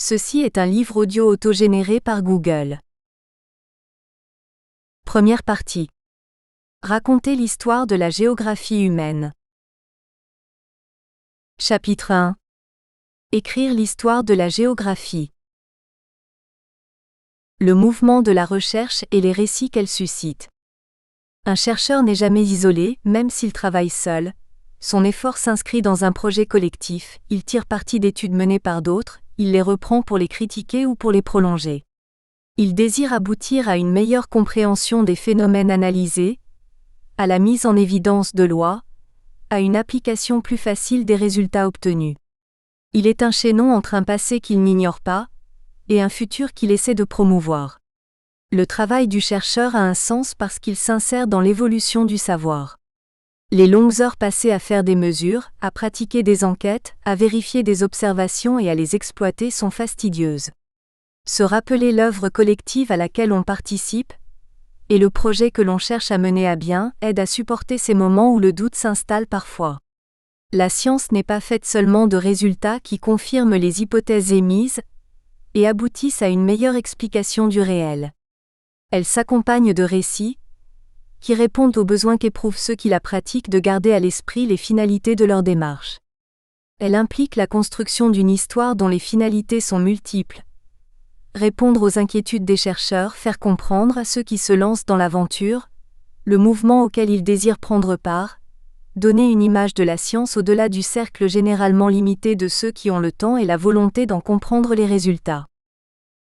Ceci est un livre audio autogénéré par Google. Première partie. Raconter l'histoire de la géographie humaine. Chapitre 1. Écrire l'histoire de la géographie. Le mouvement de la recherche et les récits qu'elle suscite. Un chercheur n'est jamais isolé, même s'il travaille seul. Son effort s'inscrit dans un projet collectif, il tire parti d'études menées par d'autres, il les reprend pour les critiquer ou pour les prolonger. Il désire aboutir à une meilleure compréhension des phénomènes analysés, à la mise en évidence de lois, à une application plus facile des résultats obtenus. Il est un chaînon entre un passé qu'il n'ignore pas, et un futur qu'il essaie de promouvoir. Le travail du chercheur a un sens parce qu'il s'insère dans l'évolution du savoir. Les longues heures passées à faire des mesures, à pratiquer des enquêtes, à vérifier des observations et à les exploiter sont fastidieuses. Se rappeler l'œuvre collective à laquelle on participe, et le projet que l'on cherche à mener à bien, aide à supporter ces moments où le doute s'installe parfois. La science n'est pas faite seulement de résultats qui confirment les hypothèses émises, et aboutissent à une meilleure explication du réel. Elle s'accompagne de récits, qui répondent aux besoins qu'éprouvent ceux qui la pratiquent de garder à l'esprit les finalités de leur démarche. Elle implique la construction d'une histoire dont les finalités sont multiples. Répondre aux inquiétudes des chercheurs, faire comprendre à ceux qui se lancent dans l'aventure, le mouvement auquel ils désirent prendre part, donner une image de la science au-delà du cercle généralement limité de ceux qui ont le temps et la volonté d'en comprendre les résultats.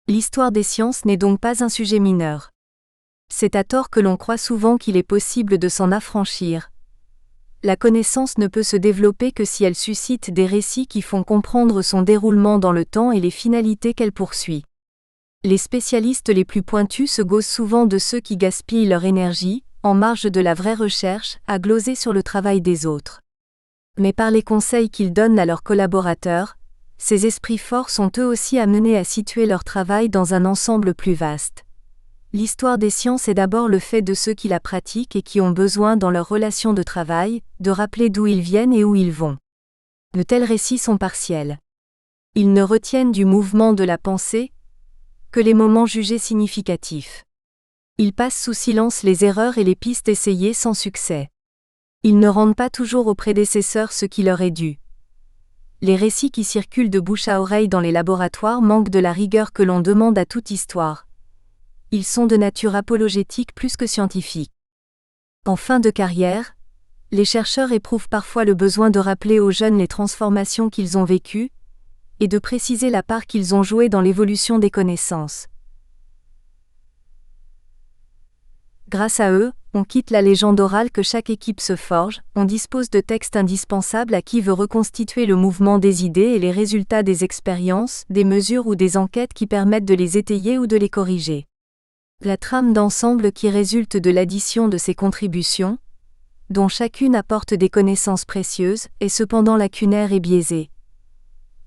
L'histoire des sciences n'est donc pas un sujet mineur. C'est à tort que l'on croit souvent qu'il est possible de s'en affranchir. La connaissance ne peut se développer que si elle suscite des récits qui font comprendre son déroulement dans le temps et les finalités qu'elle poursuit. Les spécialistes les plus pointus se gaussent souvent de ceux qui gaspillent leur énergie, en marge de la vraie recherche, à gloser sur le travail des autres. Mais par les conseils qu'ils donnent à leurs collaborateurs, ces esprits forts sont eux aussi amenés à situer leur travail dans un ensemble plus vaste. L'histoire des sciences est d'abord le fait de ceux qui la pratiquent et qui ont besoin dans leur relation de travail, de rappeler d'où ils viennent et où ils vont. De tels récits sont partiels. Ils ne retiennent du mouvement de la pensée que les moments jugés significatifs. Ils passent sous silence les erreurs et les pistes essayées sans succès. Ils ne rendent pas toujours aux prédécesseurs ce qui leur est dû. Les récits qui circulent de bouche à oreille dans les laboratoires manquent de la rigueur que l'on demande à toute histoire. Ils sont de nature apologétique plus que scientifique. En fin de carrière, les chercheurs éprouvent parfois le besoin de rappeler aux jeunes les transformations qu'ils ont vécues, et de préciser la part qu'ils ont jouée dans l'évolution des connaissances. Grâce à eux, on quitte la légende orale que chaque équipe se forge, on dispose de textes indispensables à qui veut reconstituer le mouvement des idées et les résultats des expériences, des mesures ou des enquêtes qui permettent de les étayer ou de les corriger. La trame d'ensemble qui résulte de l'addition de ces contributions, dont chacune apporte des connaissances précieuses, est cependant lacunaire et biaisée.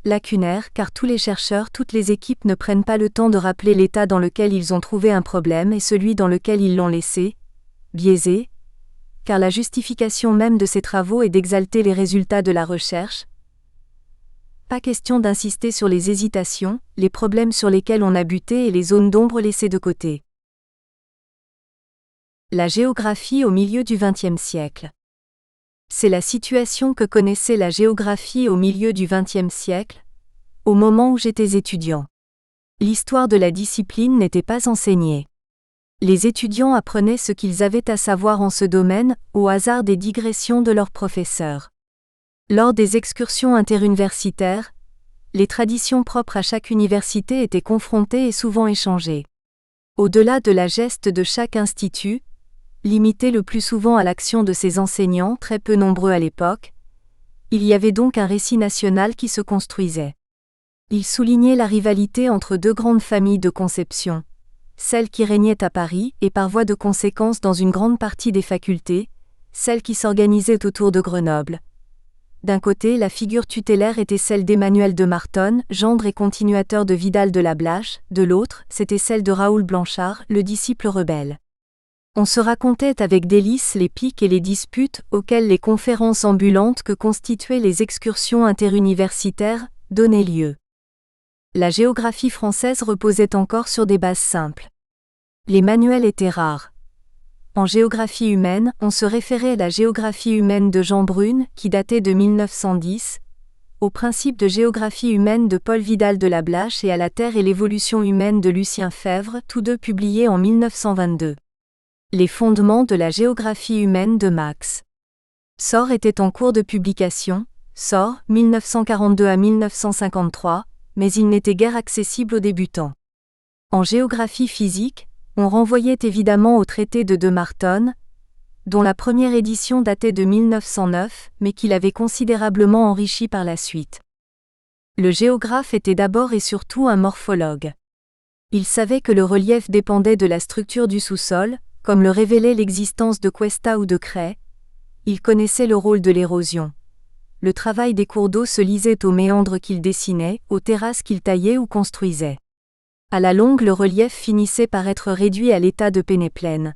Lacunaire car tous les chercheurs, toutes les équipes ne prennent pas le temps de rappeler l'état dans lequel ils ont trouvé un problème et celui dans lequel ils l'ont laissé. Biaisée, car la justification même de ces travaux est d'exalter les résultats de la recherche. Pas question d'insister sur les hésitations, les problèmes sur lesquels on a buté et les zones d'ombre laissées de côté. La géographie au milieu du XXe siècle. C'est la situation que connaissait la géographie au milieu du XXe siècle, au moment où j'étais étudiant. L'histoire de la discipline n'était pas enseignée. Les étudiants apprenaient ce qu'ils avaient à savoir en ce domaine, au hasard des digressions de leurs professeurs. Lors des excursions interuniversitaires, les traditions propres à chaque université étaient confrontées et souvent échangées. Au-delà de la geste de chaque institut, limité le plus souvent à l'action de ses enseignants, très peu nombreux à l'époque, il y avait donc un récit national qui se construisait. Il soulignait la rivalité entre deux grandes familles de conception, celle qui régnait à Paris et par voie de conséquence dans une grande partie des facultés, celle qui s'organisait autour de Grenoble. D'un côté, la figure tutélaire était celle d'Emmanuel de Martonne, gendre et continuateur de Vidal de la Blache, de l'autre, c'était celle de Raoul Blanchard, le disciple rebelle. On se racontait avec délice les piques et les disputes auxquelles les conférences ambulantes que constituaient les excursions interuniversitaires donnaient lieu. La géographie française reposait encore sur des bases simples. Les manuels étaient rares. En géographie humaine, on se référait à la géographie humaine de Jean Brune, qui datait de 1910, au principe de géographie humaine de Paul Vidal de Lablache et à la Terre et l'évolution humaine de Lucien Febvre, tous deux publiés en 1922. Les fondements de la géographie humaine de Max Sor était en cours de publication, Sor, 1942 à 1953, mais il n'était guère accessible aux débutants. En géographie physique, on renvoyait évidemment au traité de Martonne, dont la première édition datait de 1909, mais qu'il avait considérablement enrichi par la suite. Le géographe était d'abord et surtout un morphologue. Il savait que le relief dépendait de la structure du sous-sol, comme le révélait l'existence de cuesta ou de craies. Il connaissait le rôle de l'érosion. Le travail des cours d'eau se lisait aux méandres qu'il dessinait, aux terrasses qu'il taillait ou construisait. À la longue, le relief finissait par être réduit à l'état de pénéplaine.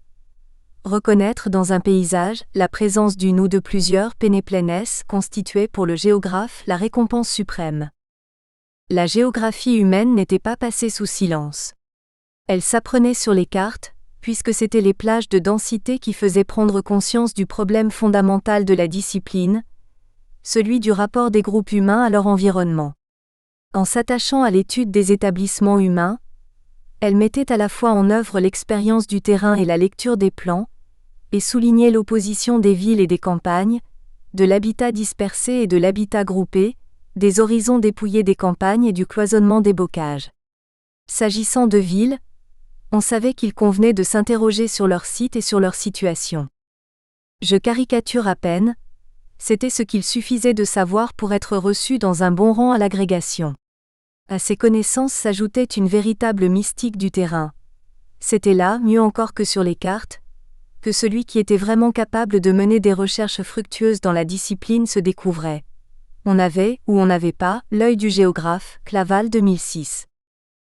Reconnaître dans un paysage la présence d'une ou de plusieurs pénéplaines constituait pour le géographe la récompense suprême. La géographie humaine n'était pas passée sous silence. Elle s'apprenait sur les cartes, puisque c'étaient les plages de densité qui faisaient prendre conscience du problème fondamental de la discipline, celui du rapport des groupes humains à leur environnement. En s'attachant à l'étude des établissements humains, elle mettait à la fois en œuvre l'expérience du terrain et la lecture des plans, et soulignait l'opposition des villes et des campagnes, de l'habitat dispersé et de l'habitat groupé, des horizons dépouillés des campagnes et du cloisonnement des bocages. S'agissant de villes, on savait qu'il convenait de s'interroger sur leur site et sur leur situation. Je caricature à peine, c'était ce qu'il suffisait de savoir pour être reçu dans un bon rang à l'agrégation. À ces connaissances s'ajoutait une véritable mystique du terrain. C'était là, mieux encore que sur les cartes, que celui qui était vraiment capable de mener des recherches fructueuses dans la discipline se découvrait. On avait, ou on n'avait pas, l'œil du géographe, Claval 2006.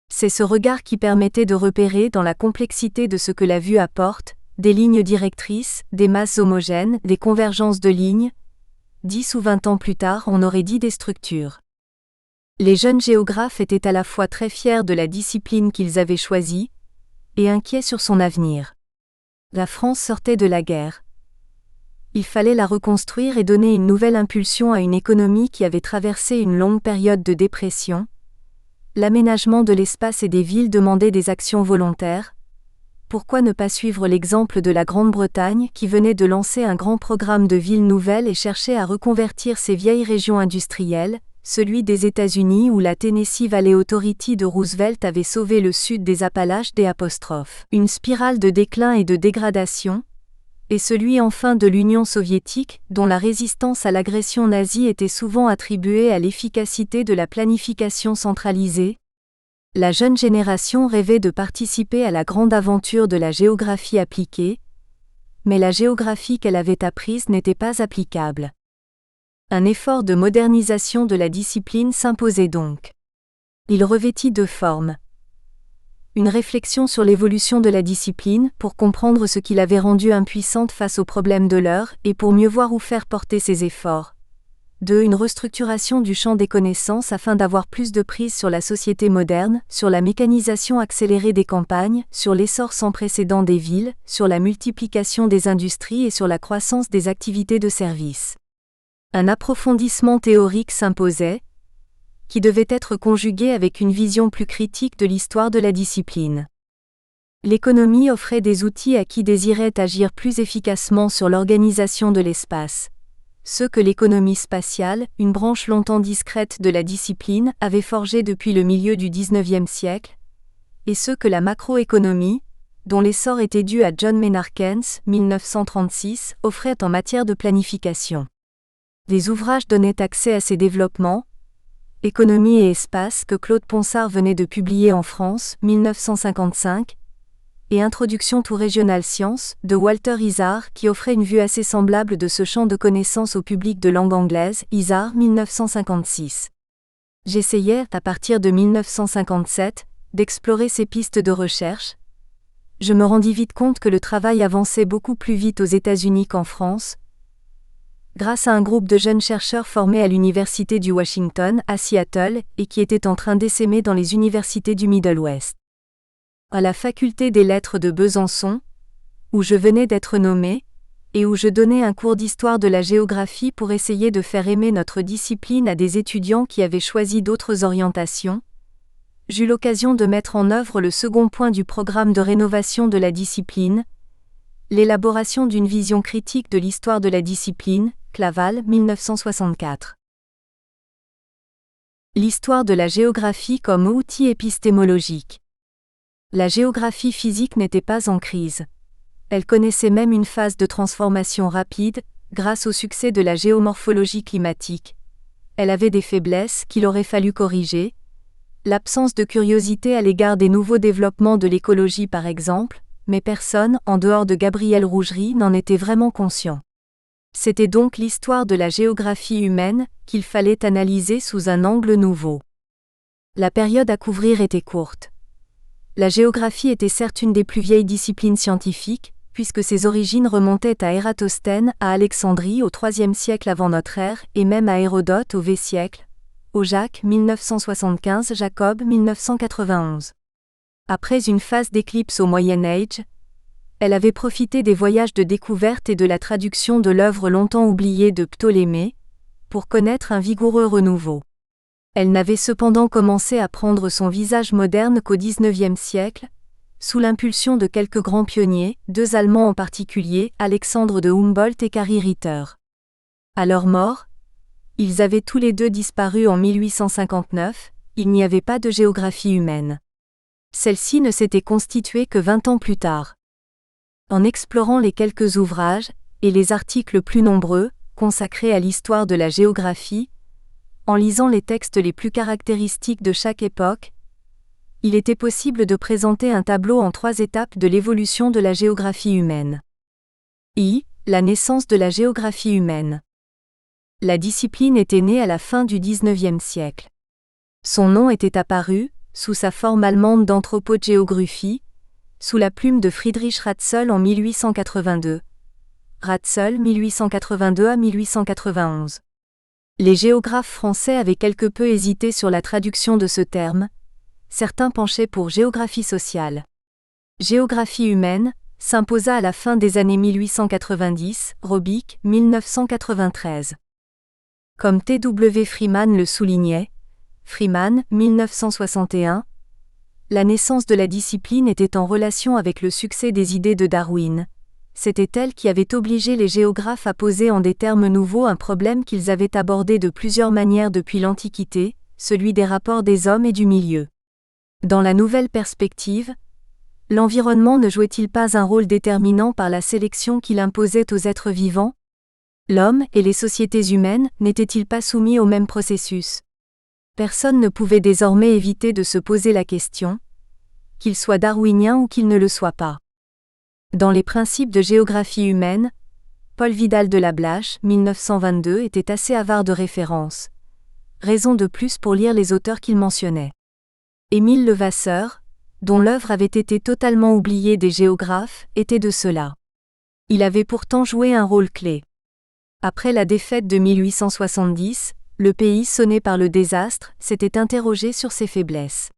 C'est ce regard qui permettait de repérer dans la complexité de ce que la vue apporte, des lignes directrices, des masses homogènes, des convergences de lignes. 10 ou 20 ans plus tard, on aurait dit des structures. Les jeunes géographes étaient à la fois très fiers de la discipline qu'ils avaient choisie, et inquiets sur son avenir. La France sortait de la guerre. Il fallait la reconstruire et donner une nouvelle impulsion à une économie qui avait traversé une longue période de dépression. L'aménagement de l'espace et des villes demandait des actions volontaires. Pourquoi ne pas suivre l'exemple de la Grande-Bretagne qui venait de lancer un grand programme de villes nouvelles et cherchait à reconvertir ses vieilles régions industrielles, celui des États-Unis où la Tennessee Valley Authority de Roosevelt avait sauvé le sud des Appalaches des '. Une spirale de déclin et de dégradation, et celui enfin de l'Union soviétique, dont la résistance à l'agression nazie était souvent attribuée à l'efficacité de la planification centralisée. La jeune génération rêvait de participer à la grande aventure de la géographie appliquée, mais la géographie qu'elle avait apprise n'était pas applicable. Un effort de modernisation de la discipline s'imposait donc. Il revêtit deux formes. Une réflexion sur l'évolution de la discipline, pour comprendre ce qui l'avait rendue impuissante face aux problèmes de l'heure et pour mieux voir où faire porter ses efforts. 2. Une restructuration du champ des connaissances afin d'avoir plus de prise sur la société moderne, sur la mécanisation accélérée des campagnes, sur l'essor sans précédent des villes, sur la multiplication des industries et sur la croissance des activités de services. Un approfondissement théorique s'imposait, qui devait être conjugué avec une vision plus critique de l'histoire de la discipline. L'économie offrait des outils à qui désirait agir plus efficacement sur l'organisation de l'espace. Ceux que l'économie spatiale, une branche longtemps discrète de la discipline, avait forgés depuis le milieu du XIXe siècle, et ceux que la macroéconomie, dont l'essor était dû à John Maynard Keynes, 1936, offrait en matière de planification. Des ouvrages donnaient accès à ces développements, Économie et espace que Claude Ponsard venait de publier en France, 1955, et Introduction to Regional Science, de Walter Isard qui offrait une vue assez semblable de ce champ de connaissances au public de langue anglaise, Isard, 1956. J'essayais, à partir de 1957, d'explorer ces pistes de recherche. Je me rendis vite compte que le travail avançait beaucoup plus vite aux États-Unis qu'en France. grâce à un groupe de jeunes chercheurs formés à l'Université du Washington, à Seattle, et qui étaient en train d'essaimer dans les universités du Middle West. À la faculté des lettres de Besançon, où je venais d'être nommé, et où je donnais un cours d'histoire de la géographie pour essayer de faire aimer notre discipline à des étudiants qui avaient choisi d'autres orientations, j'eus l'occasion de mettre en œuvre le second point du programme de rénovation de la discipline, l'élaboration d'une vision critique de l'histoire de la discipline, Claval, 1964. L'histoire de la géographie comme outil épistémologique. La géographie physique n'était pas en crise. Elle connaissait même une phase de transformation rapide, grâce au succès de la géomorphologie climatique. Elle avait des faiblesses qu'il aurait fallu corriger, l'absence de curiosité à l'égard des nouveaux développements de l'écologie par exemple, mais personne, en dehors de Gabriel Rougerie, n'en était vraiment conscient. C'était donc l'histoire de la géographie humaine qu'il fallait analyser sous un angle nouveau. La période à couvrir était courte. La géographie était certes une des plus vieilles disciplines scientifiques, puisque ses origines remontaient à Ératosthène, à Alexandrie au IIIe siècle avant notre ère, et même à Hérodote au V siècle, au Jacques 1975, Jacob 1991. Après une phase d'éclipse au Moyen Âge, elle avait profité des voyages de découverte et de la traduction de l'œuvre longtemps oubliée de Ptolémée, pour connaître un vigoureux renouveau. Elle n'avait cependant commencé à prendre son visage moderne qu'au XIXe siècle, sous l'impulsion de quelques grands pionniers, deux Allemands en particulier, Alexandre de Humboldt et Carl Ritter. À leur mort, ils avaient tous les deux disparu en 1859, il n'y avait pas de géographie humaine. Celle-ci ne s'était constituée que 20 ans plus tard. En explorant les quelques ouvrages, et les articles plus nombreux, consacrés à l'histoire de la géographie, en lisant les textes les plus caractéristiques de chaque époque, il était possible de présenter un tableau en 3 étapes de l'évolution de la géographie humaine. La naissance de la géographie humaine. La discipline était née à la fin du XIXe siècle. Son nom était apparu, sous sa forme allemande d'anthropogéographie, sous la plume de Friedrich Ratzel en 1882. Ratzel 1882 à 1891. Les géographes français avaient quelque peu hésité sur la traduction de ce terme, certains penchaient pour géographie sociale. Géographie humaine s'imposa à la fin des années 1890, Robic, 1993. Comme T.W. Freeman le soulignait, Freeman, 1961, la naissance de la discipline était en relation avec le succès des idées de Darwin. C'était elle qui avait obligé les géographes à poser en des termes nouveaux un problème qu'ils avaient abordé de plusieurs manières depuis l'Antiquité, celui des rapports des hommes et du milieu. Dans la nouvelle perspective, l'environnement ne jouait-il pas un rôle déterminant par la sélection qu'il imposait aux êtres vivants ? L'homme et les sociétés humaines n'étaient-ils pas soumis au même processus ? Personne ne pouvait désormais éviter de se poser la question, qu'il soit darwinien ou qu'il ne le soit pas. Dans les principes de géographie humaine, Paul Vidal de Lablache, 1922, était assez avare de références. Raison de plus pour lire les auteurs qu'il mentionnait. Émile Levasseur, dont l'œuvre avait été totalement oubliée des géographes, était de ceux-là. Il avait pourtant joué un rôle clé. Après la défaite de 1870, le pays sonné par le désastre s'était interrogé sur ses faiblesses.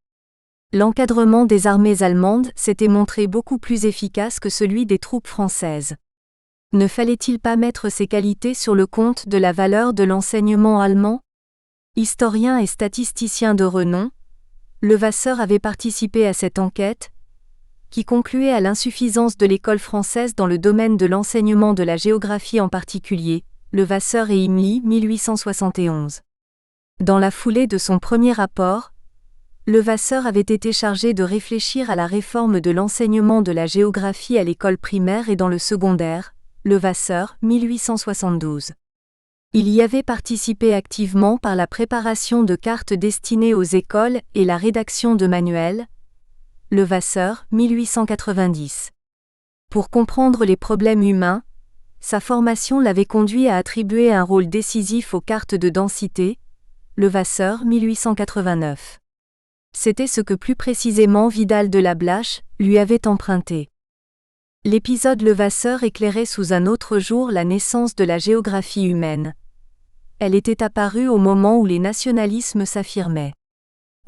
L'encadrement des armées allemandes s'était montré beaucoup plus efficace que celui des troupes françaises. Ne fallait-il pas mettre ces qualités sur le compte de la valeur de l'enseignement allemand ? Historien et statisticien de renom, Levasseur avait participé à cette enquête, qui concluait à l'insuffisance de l'école française dans le domaine de l'enseignement de la géographie en particulier, Levasseur et Imly, 1871. Dans la foulée de son premier rapport, Levasseur avait été chargé de réfléchir à la réforme de l'enseignement de la géographie à l'école primaire et dans le secondaire, Levasseur, 1872. Il y avait participé activement par la préparation de cartes destinées aux écoles et la rédaction de manuels, Levasseur, 1890. Pour comprendre les problèmes humains, sa formation l'avait conduit à attribuer un rôle décisif aux cartes de densité, Levasseur, 1889. C'était ce que plus précisément Vidal de Lablache lui avait emprunté. L'épisode Levasseur éclairait sous un autre jour la naissance de la géographie humaine. Elle était apparue au moment où les nationalismes s'affirmaient.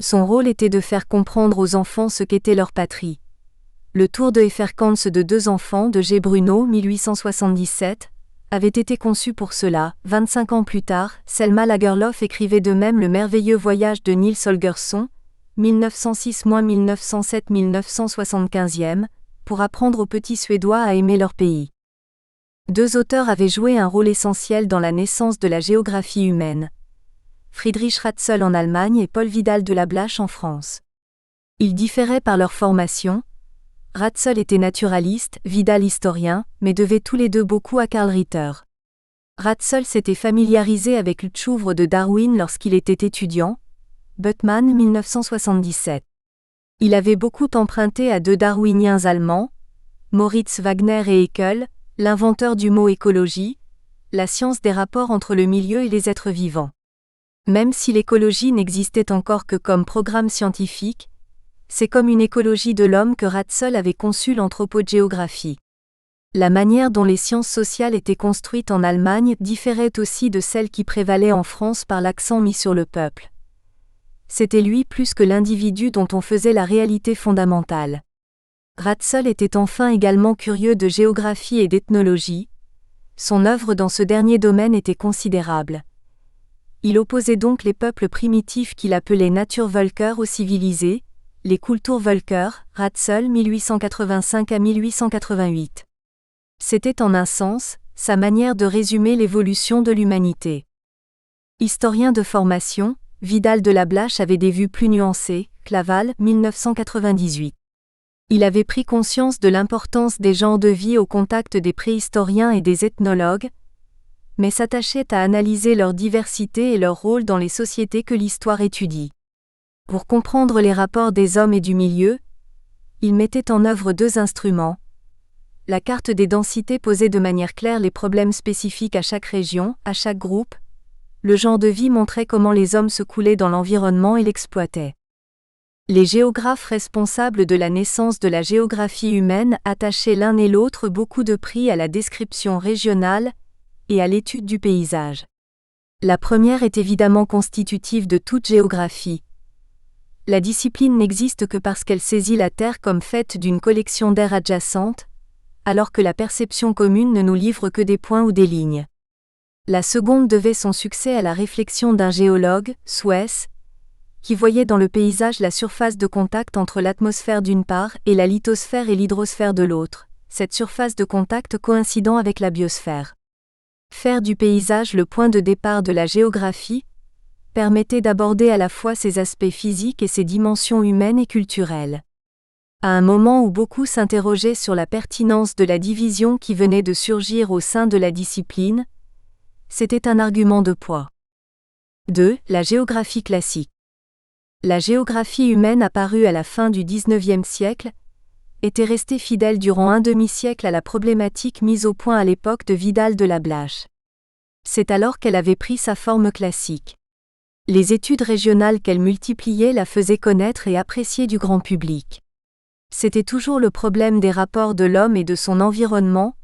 Son rôle était de faire comprendre aux enfants ce qu'était leur patrie. Le Tour de Efferkans de 2 enfants de G. Bruno 1877 avait été conçu pour cela. 25 ans plus tard, Selma Lagerlöf écrivait de même Le merveilleux voyage de Nils Holgersson, 1906-1907-1975, pour apprendre aux petits Suédois à aimer leur pays. 2 auteurs avaient joué un rôle essentiel dans la naissance de la géographie humaine. Friedrich Ratzel en Allemagne et Paul Vidal de Lablache en France. Ils différaient par leur formation. Ratzel était naturaliste, Vidal historien, mais devaient tous les deux beaucoup à Karl Ritter. Ratzel s'était familiarisé avec l'oeuvre de Darwin lorsqu'il était étudiant, Buttmann 1977. Il avait beaucoup emprunté à 2 darwiniens allemands, Moritz Wagner et Haeckel, l'inventeur du mot écologie, la science des rapports entre le milieu et les êtres vivants. Même si l'écologie n'existait encore que comme programme scientifique, c'est comme une écologie de l'homme que Ratzel avait conçu l'anthropogéographie. La manière dont les sciences sociales étaient construites en Allemagne différait aussi de celle qui prévalait en France par l'accent mis sur le peuple. C'était lui plus que l'individu dont on faisait la réalité fondamentale. Ratzel était enfin également curieux de géographie et d'ethnologie. Son œuvre dans ce dernier domaine était considérable. Il opposait donc les peuples primitifs qu'il appelait Naturvölker aux civilisés, les Kulturvölker, Ratzel 1885 à 1888. C'était en un sens, sa manière de résumer l'évolution de l'humanité. Historien de formation, Vidal de Lablache avait des vues plus nuancées, Claval 1998. Il avait pris conscience de l'importance des genres de vie au contact des préhistoriens et des ethnologues, mais s'attachait à analyser leur diversité et leur rôle dans les sociétés que l'histoire étudie. Pour comprendre les rapports des hommes et du milieu, il mettait en œuvre 2 instruments. La carte des densités posait de manière claire les problèmes spécifiques à chaque région, à chaque groupe. Le genre de vie montrait comment les hommes se coulaient dans l'environnement et l'exploitaient. Les géographes responsables de la naissance de la géographie humaine attachaient l'un et l'autre beaucoup de prix à la description régionale et à l'étude du paysage. La première est évidemment constitutive de toute géographie. La discipline n'existe que parce qu'elle saisit la Terre comme faite d'une collection d'aires adjacentes, alors que la perception commune ne nous livre que des points ou des lignes. La seconde devait son succès à la réflexion d'un géologue, Suess, qui voyait dans le paysage la surface de contact entre l'atmosphère d'une part et la lithosphère et l'hydrosphère de l'autre, cette surface de contact coïncidant avec la biosphère. Faire du paysage le point de départ de la géographie permettait d'aborder à la fois ses aspects physiques et ses dimensions humaines et culturelles. À un moment où beaucoup s'interrogeaient sur la pertinence de la division qui venait de surgir au sein de la discipline, c'était un argument de poids. 2. La géographie classique. La géographie humaine apparue à la fin du XIXe siècle était restée fidèle durant un demi-siècle à la problématique mise au point à l'époque de Vidal de Lablache. C'est alors qu'elle avait pris sa forme classique. Les études régionales qu'elle multipliait la faisaient connaître et apprécier du grand public. C'était toujours le problème des rapports de l'homme et de son environnement,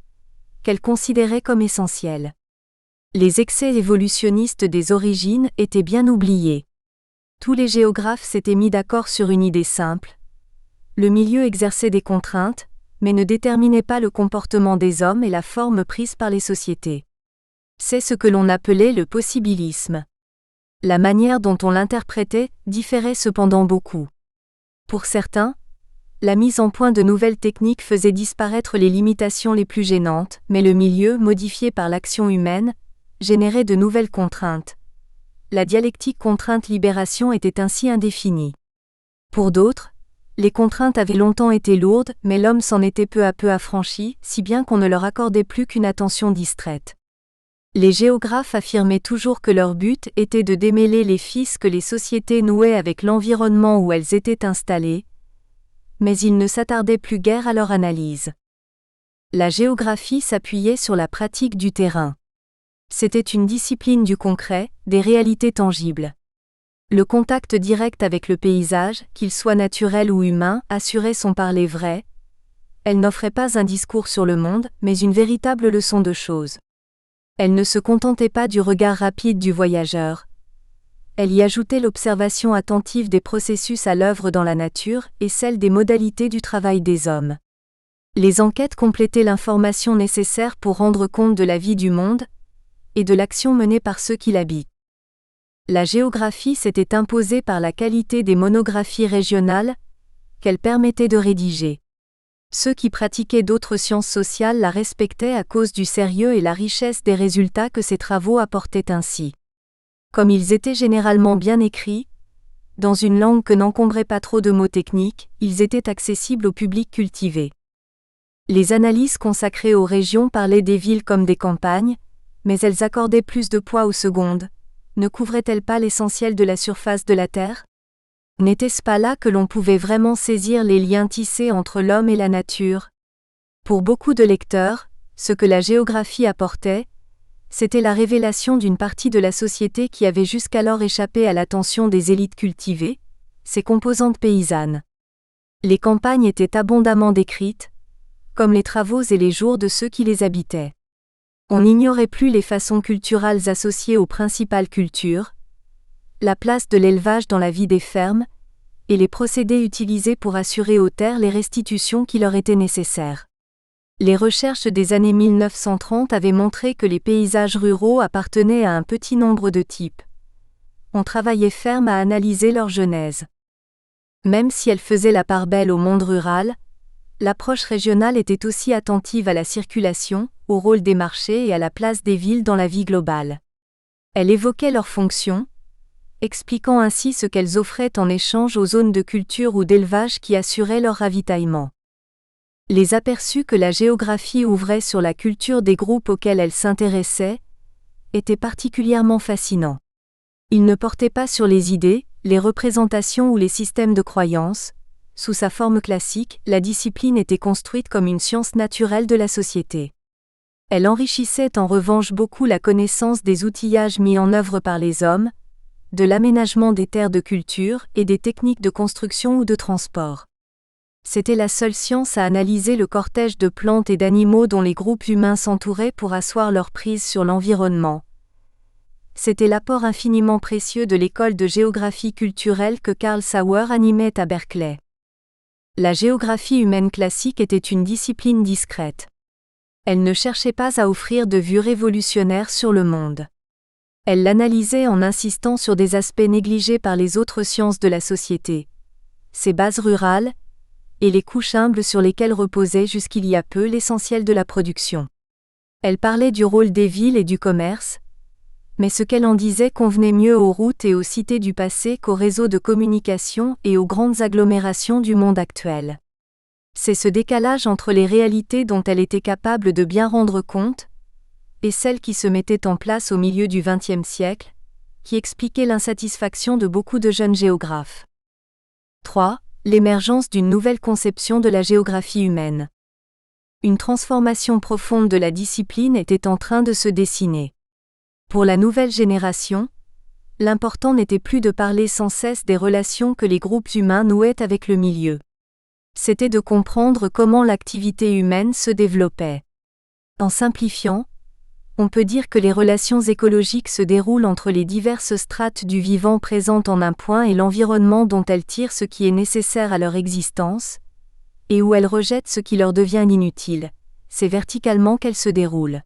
qu'elle considérait comme essentiel. Les excès évolutionnistes des origines étaient bien oubliés. Tous les géographes s'étaient mis d'accord sur une idée simple. Le milieu exerçait des contraintes, mais ne déterminait pas le comportement des hommes et la forme prise par les sociétés. C'est ce que l'on appelait le possibilisme. La manière dont on l'interprétait différait cependant beaucoup. Pour certains, la mise en point de nouvelles techniques faisait disparaître les limitations les plus gênantes, mais le milieu, modifié par l'action humaine, générait de nouvelles contraintes. La dialectique contrainte-libération était ainsi indéfinie. Pour d'autres, les contraintes avaient longtemps été lourdes, mais l'homme s'en était peu à peu affranchi, si bien qu'on ne leur accordait plus qu'une attention distraite. Les géographes affirmaient toujours que leur but était de démêler les fils que les sociétés nouaient avec l'environnement où elles étaient installées, mais ils ne s'attardaient plus guère à leur analyse. La géographie s'appuyait sur la pratique du terrain. C'était une discipline du concret, des réalités tangibles. Le contact direct avec le paysage, qu'il soit naturel ou humain, assurait son parler vrai, Elle n'offrait pas un discours sur le monde, mais une véritable leçon de choses. Elle ne se contentait pas du regard rapide du voyageur. Elle y ajoutait l'observation attentive des processus à l'œuvre dans la nature et celle des modalités du travail des hommes. Les enquêtes complétaient l'information nécessaire pour rendre compte de la vie du monde et de l'action menée par ceux qui l'habitent. La géographie s'était imposée par la qualité des monographies régionales qu'elle permettait de rédiger. Ceux qui pratiquaient d'autres sciences sociales la respectaient à cause du sérieux et la richesse des résultats que ces travaux apportaient ainsi. Comme ils étaient généralement bien écrits, dans une langue que n'encombraient pas trop de mots techniques, ils étaient accessibles au public cultivé. Les analyses consacrées aux régions parlaient des villes comme des campagnes, mais elles accordaient plus de poids aux secondes. Ne couvraient-elles pas l'essentiel de la surface de la Terre ? N'était-ce pas là que l'on pouvait vraiment saisir les liens tissés entre l'homme et la nature ? Pour beaucoup de lecteurs, ce que la géographie apportait, c'était la révélation d'une partie de la société qui avait jusqu'alors échappé à l'attention des élites cultivées, ses composantes paysannes. Les campagnes étaient abondamment décrites, comme les travaux et les jours de ceux qui les habitaient. On n'ignorait plus les façons culturelles associées aux principales cultures, la place de l'élevage dans la vie des fermes, et les procédés utilisés pour assurer aux terres les restitutions qui leur étaient nécessaires. Les recherches des années 1930 avaient montré que les paysages ruraux appartenaient à un petit nombre de types. On travaillait ferme à analyser leur genèse. Même si elle faisait la part belle au monde rural, l'approche régionale était aussi attentive à la circulation, au rôle des marchés et à la place des villes dans la vie globale. Elle évoquait leurs fonctions, expliquant ainsi ce qu'elles offraient en échange aux zones de culture ou d'élevage qui assuraient leur ravitaillement. Les aperçus que la géographie ouvrait sur la culture des groupes auxquels elle s'intéressait étaient particulièrement fascinants. Ils ne portaient pas sur les idées, les représentations ou les systèmes de croyances. Sous sa forme classique, la discipline était construite comme une science naturelle de la société. Elle enrichissait en revanche beaucoup la connaissance des outillages mis en œuvre par les hommes, de l'aménagement des terres de culture et des techniques de construction ou de transport. C'était la seule science à analyser le cortège de plantes et d'animaux dont les groupes humains s'entouraient pour asseoir leur prise sur l'environnement. C'était l'apport infiniment précieux de l'école de géographie culturelle que Karl Sauer animait à Berkeley. La géographie humaine classique était une discipline discrète. Elle ne cherchait pas à offrir de vues révolutionnaires sur le monde. Elle l'analysait en insistant sur des aspects négligés par les autres sciences de la société, ses bases rurales, et les couches humbles sur lesquelles reposait jusqu'il y a peu l'essentiel de la production. Elle parlait du rôle des villes et du commerce, mais ce qu'elle en disait convenait mieux aux routes et aux cités du passé qu'aux réseaux de communication et aux grandes agglomérations du monde actuel. C'est ce décalage entre les réalités dont elle était capable de bien rendre compte, et celles qui se mettaient en place au milieu du XXe siècle, qui expliquait l'insatisfaction de beaucoup de jeunes géographes. 3. L'émergence d'une nouvelle conception de la géographie humaine. Une transformation profonde de la discipline était en train de se dessiner. Pour la nouvelle génération, l'important n'était plus de parler sans cesse des relations que les groupes humains nouaient avec le milieu. C'était de comprendre comment l'activité humaine se développait. En simplifiant, on peut dire que les relations écologiques se déroulent entre les diverses strates du vivant présentes en un point et l'environnement dont elles tirent ce qui est nécessaire à leur existence, et où elles rejettent ce qui leur devient inutile. C'est verticalement qu'elles se déroulent.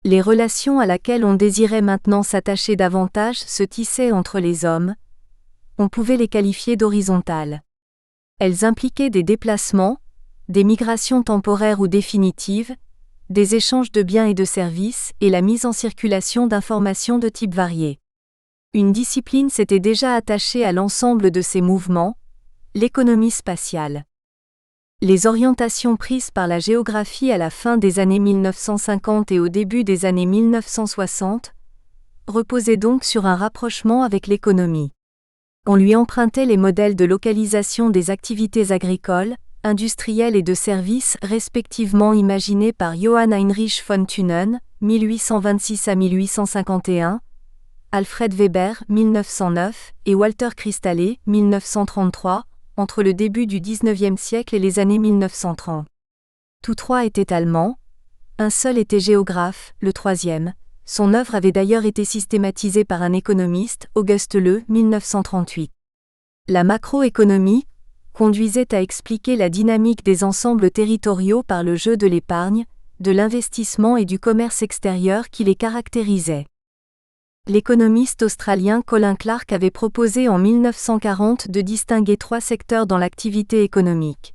Les relations à laquelle on désirait maintenant s'attacher davantage se tissaient entre les hommes. On pouvait les qualifier d'horizontales. Elles impliquaient des déplacements, des migrations temporaires ou définitives, des échanges de biens et de services et la mise en circulation d'informations de types variés. Une discipline s'était déjà attachée à l'ensemble de ces mouvements, l'économie spatiale. Les orientations prises par la géographie à la fin des années 1950 et au début des années 1960 reposaient donc sur un rapprochement avec l'économie. On lui empruntait les modèles de localisation des activités agricoles, industrielles et de services respectivement imaginés par Johann Heinrich von Thunen, 1826 à 1851, Alfred Weber, 1909, et Walter Christalet, 1933, entre le début du XIXe siècle et les années 1930. Tous trois étaient allemands, un seul était géographe, le troisième. Son œuvre avait d'ailleurs été systématisée par un économiste, Auguste Le, 1938. La macroéconomie conduisait à expliquer la dynamique des ensembles territoriaux par le jeu de l'épargne, de l'investissement et du commerce extérieur qui les caractérisait. L'économiste australien Colin Clark avait proposé en 1940 de distinguer trois secteurs dans l'activité économique.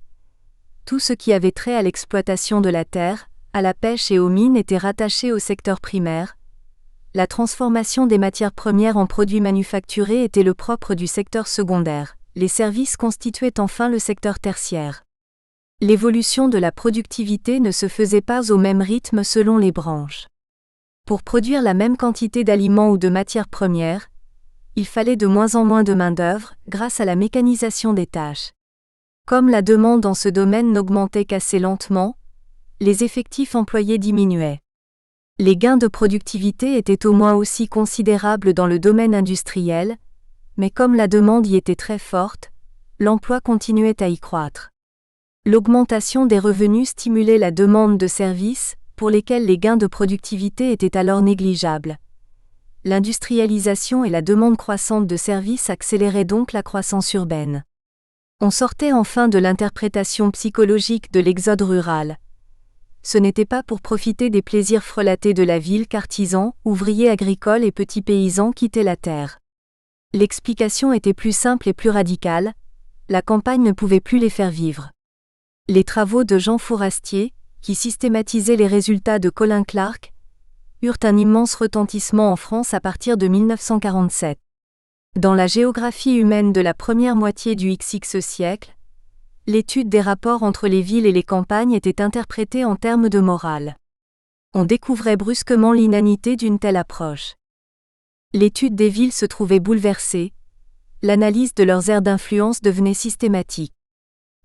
Tout ce qui avait trait à l'exploitation de la terre, à la pêche et aux mines était rattaché au secteur primaire. La transformation des matières premières en produits manufacturés était le propre du secteur secondaire. Les services constituaient enfin le secteur tertiaire. L'évolution de la productivité ne se faisait pas au même rythme selon les branches. Pour produire la même quantité d'aliments ou de matières premières, il fallait de moins en moins de main-d'œuvre, grâce à la mécanisation des tâches. Comme la demande dans ce domaine n'augmentait qu'assez lentement, les effectifs employés diminuaient. Les gains de productivité étaient au moins aussi considérables dans le domaine industriel, mais comme la demande y était très forte, l'emploi continuait à y croître. L'augmentation des revenus stimulait la demande de services, pour lesquels les gains de productivité étaient alors négligeables. L'industrialisation et la demande croissante de services accéléraient donc la croissance urbaine. On sortait enfin de l'interprétation psychologique de l'exode rural. Ce n'était pas pour profiter des plaisirs frelatés de la ville qu'artisans, ouvriers agricoles et petits paysans quittaient la terre. L'explication était plus simple et plus radicale, la campagne ne pouvait plus les faire vivre. Les travaux de Jean Fourastier, qui systématisaient les résultats de Colin Clark, eurent un immense retentissement en France à partir de 1947. Dans la géographie humaine de la première moitié du XX siècle, l'étude des rapports entre les villes et les campagnes était interprétée en termes de morale. On découvrait brusquement l'inanité d'une telle approche. L'étude des villes se trouvait bouleversée, l'analyse de leurs aires d'influence devenait systématique.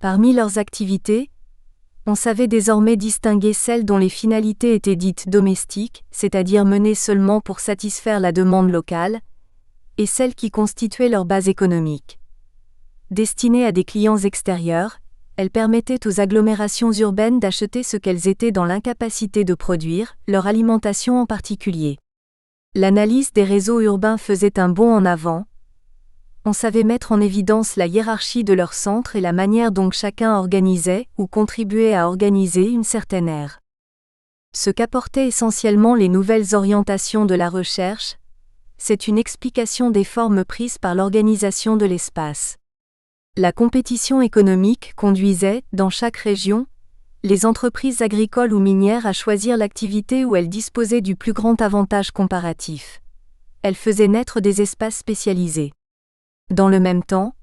Parmi leurs activités, on savait désormais distinguer celles dont les finalités étaient dites domestiques, c'est-à-dire menées seulement pour satisfaire la demande locale, et celles qui constituaient leur base économique. Destinées à des clients extérieurs, elles permettaient aux agglomérations urbaines d'acheter ce qu'elles étaient dans l'incapacité de produire, leur alimentation en particulier. L'analyse des réseaux urbains faisait un bond en avant. On savait mettre en évidence la hiérarchie de leurs centres et la manière dont chacun organisait ou contribuait à organiser une certaine ère. Ce qu'apportaient essentiellement les nouvelles orientations de la recherche, c'est une explication des formes prises par l'organisation de l'espace. La compétition économique conduisait, dans chaque région, les entreprises agricoles ou minières à choisir l'activité où elles disposaient du plus grand avantage comparatif. Elles faisaient naître des espaces spécialisés. Dans le même temps,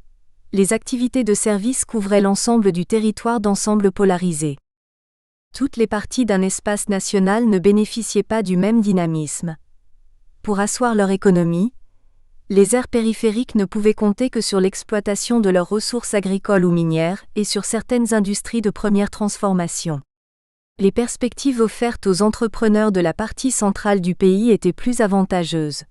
les activités de service couvraient l'ensemble du territoire d'ensemble polarisé. Toutes les parties d'un espace national ne bénéficiaient pas du même dynamisme. Pour asseoir leur économie, les aires périphériques ne pouvaient compter que sur l'exploitation de leurs ressources agricoles ou minières et sur certaines industries de première transformation. Les perspectives offertes aux entrepreneurs de la partie centrale du pays étaient plus avantageuses.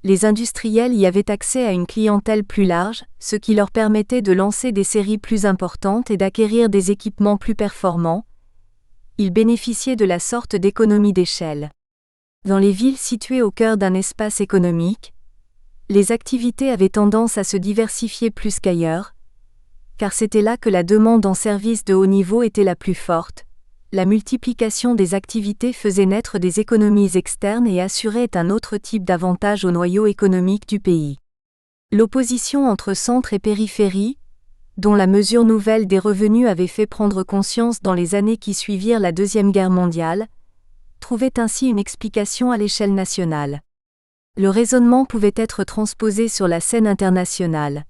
Les industriels y avaient accès à une clientèle plus large, ce qui leur permettait de lancer des séries plus importantes et d'acquérir des équipements plus performants. Ils bénéficiaient de la sorte d'économie d'échelle. Dans les villes situées au cœur d'un espace économique, les activités avaient tendance à se diversifier plus qu'ailleurs, car c'était là que la demande en services de haut niveau était la plus forte. La multiplication des activités faisait naître des économies externes et assurait un autre type d'avantage au noyau économique du pays. L'opposition entre centre et périphérie, dont la mesure nouvelle des revenus avait fait prendre conscience dans les années qui suivirent la Deuxième Guerre mondiale, trouvait ainsi une explication à l'échelle nationale. Le raisonnement pouvait être transposé sur la scène internationale.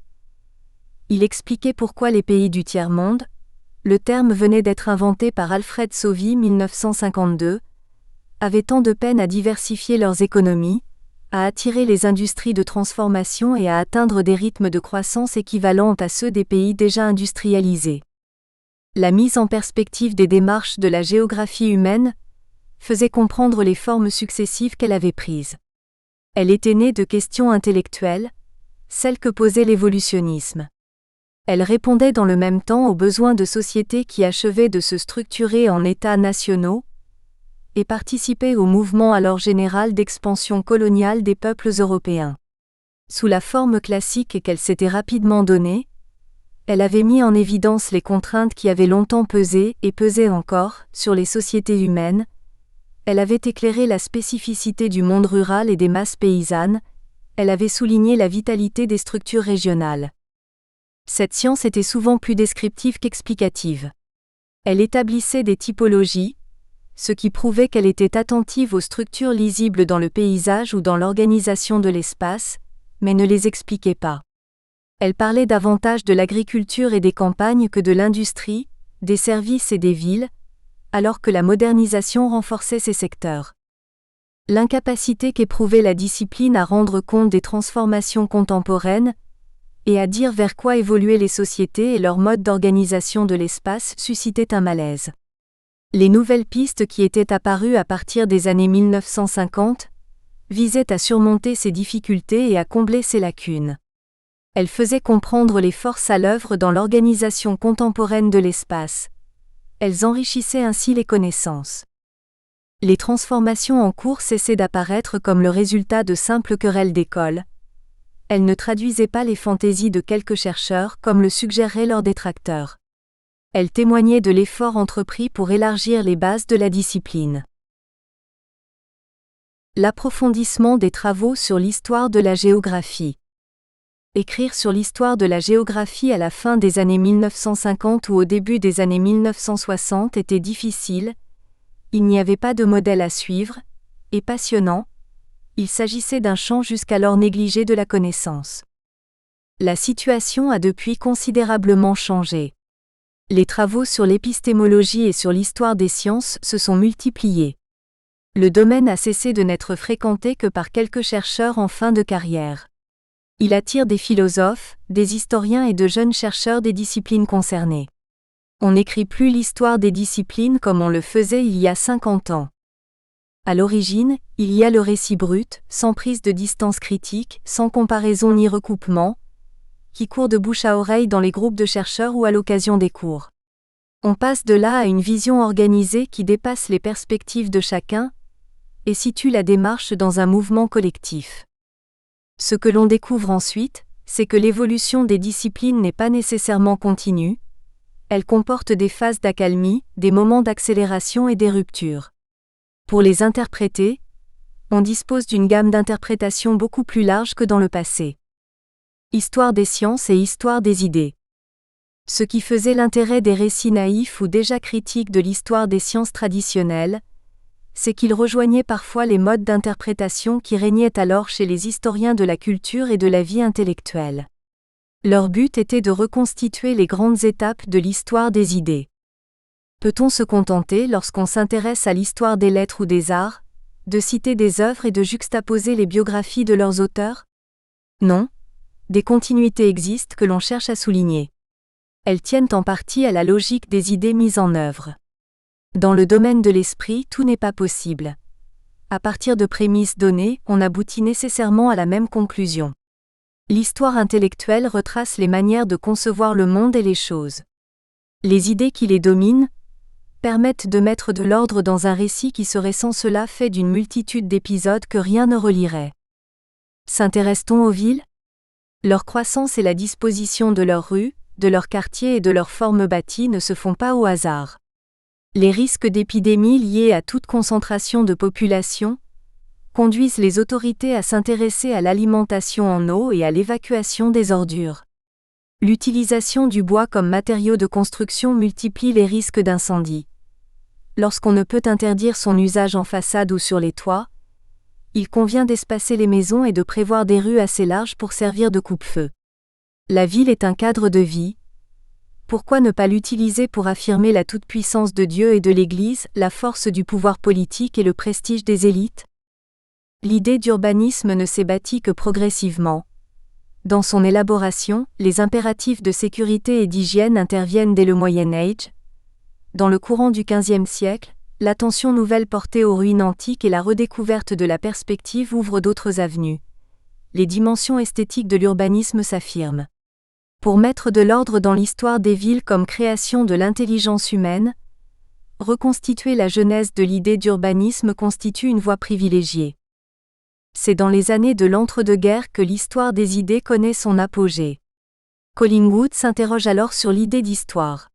Il expliquait pourquoi les pays du tiers-monde, le terme venait d'être inventé par Alfred Sauvy 1952, avaient tant de peine à diversifier leurs économies, à attirer les industries de transformation et à atteindre des rythmes de croissance équivalents à ceux des pays déjà industrialisés. La mise en perspective des démarches de la géographie humaine faisait comprendre les formes successives qu'elle avait prises. Elle était née de questions intellectuelles, celles que posait l'évolutionnisme. Elle répondait dans le même temps aux besoins de sociétés qui achevaient de se structurer en États nationaux et participaient au mouvement alors général d'expansion coloniale des peuples européens. Sous la forme classique qu'elle s'était rapidement donnée, elle avait mis en évidence les contraintes qui avaient longtemps pesé et pesaient encore sur les sociétés humaines. Elle avait éclairé la spécificité du monde rural et des masses paysannes. Elle avait souligné la vitalité des structures régionales. Cette science était souvent plus descriptive qu'explicative. Elle établissait des typologies, ce qui prouvait qu'elle était attentive aux structures lisibles dans le paysage ou dans l'organisation de l'espace, mais ne les expliquait pas. Elle parlait davantage de l'agriculture et des campagnes que de l'industrie, des services et des villes, alors que la modernisation renforçait ces secteurs. L'incapacité qu'éprouvait la discipline à rendre compte des transformations contemporaines et à dire vers quoi évoluaient les sociétés et leur mode d'organisation de l'espace suscitait un malaise. Les nouvelles pistes qui étaient apparues à partir des années 1950 visaient à surmonter ces difficultés et à combler ces lacunes. Elles faisaient comprendre les forces à l'œuvre dans l'organisation contemporaine de l'espace. Elles enrichissaient ainsi les connaissances. Les transformations en cours cessaient d'apparaître comme le résultat de simples querelles d'école. Elles ne traduisaient pas les fantaisies de quelques chercheurs comme le suggéraient leurs détracteurs. Elles témoignaient de l'effort entrepris pour élargir les bases de la discipline. L'approfondissement des travaux sur l'histoire de la géographie. Écrire sur l'histoire de la géographie à la fin des années 1950 ou au début des années 1960 était difficile, il n'y avait pas de modèle à suivre, et passionnant, il s'agissait d'un champ jusqu'alors négligé de la connaissance. La situation a depuis considérablement changé. Les travaux sur l'épistémologie et sur l'histoire des sciences se sont multipliés. Le domaine a cessé de n'être fréquenté que par quelques chercheurs en fin de carrière. Il attire des philosophes, des historiens et de jeunes chercheurs des disciplines concernées. On n'écrit plus l'histoire des disciplines comme on le faisait il y a 50 ans. À l'origine, il y a le récit brut, sans prise de distance critique, sans comparaison ni recoupement, qui court de bouche à oreille dans les groupes de chercheurs ou à l'occasion des cours. On passe de là à une vision organisée qui dépasse les perspectives de chacun et situe la démarche dans un mouvement collectif. Ce que l'on découvre ensuite, c'est que l'évolution des disciplines n'est pas nécessairement continue. Elle comporte des phases d'accalmie, des moments d'accélération et des ruptures. Pour les interpréter, on dispose d'une gamme d'interprétations beaucoup plus large que dans le passé. Histoire des sciences et histoire des idées. Ce qui faisait l'intérêt des récits naïfs ou déjà critiques de l'histoire des sciences traditionnelles, c'est qu'ils rejoignaient parfois les modes d'interprétation qui régnaient alors chez les historiens de la culture et de la vie intellectuelle. Leur but était de reconstituer les grandes étapes de l'histoire des idées. Peut-on se contenter, lorsqu'on s'intéresse à l'histoire des lettres ou des arts, de citer des œuvres et de juxtaposer les biographies de leurs auteurs? Non. Des continuités existent que l'on cherche à souligner. Elles tiennent en partie à la logique des idées mises en œuvre. Dans le domaine de l'esprit, tout n'est pas possible. À partir de prémices données, on aboutit nécessairement à la même conclusion. L'histoire intellectuelle retrace les manières de concevoir le monde et les choses. Les idées qui les dominent permettent de mettre de l'ordre dans un récit qui serait sans cela fait d'une multitude d'épisodes que rien ne relierait. S'intéresse-t-on aux villes? Leur croissance et la disposition de leurs rues, de leurs quartiers et de leurs formes bâties ne se font pas au hasard. Les risques d'épidémie liés à toute concentration de population conduisent les autorités à s'intéresser à l'alimentation en eau et à l'évacuation des ordures. L'utilisation du bois comme matériau de construction multiplie les risques d'incendie. Lorsqu'on ne peut interdire son usage en façade ou sur les toits, il convient d'espacer les maisons et de prévoir des rues assez larges pour servir de coupe-feu. La ville est un cadre de vie. Pourquoi ne pas l'utiliser pour affirmer la toute-puissance de Dieu et de l'Église, la force du pouvoir politique et le prestige des élites? L'idée d'urbanisme ne s'est bâtie que progressivement. Dans son élaboration, les impératifs de sécurité et d'hygiène interviennent dès le Moyen Âge. Dans le courant du XVe siècle, l'attention nouvelle portée aux ruines antiques et la redécouverte de la perspective ouvrent d'autres avenues. Les dimensions esthétiques de l'urbanisme s'affirment. Pour mettre de l'ordre dans l'histoire des villes comme création de l'intelligence humaine, reconstituer la genèse de l'idée d'urbanisme constitue une voie privilégiée. C'est dans les années de l'entre-deux-guerres que l'histoire des idées connaît son apogée. Collingwood s'interroge alors sur l'idée d'histoire.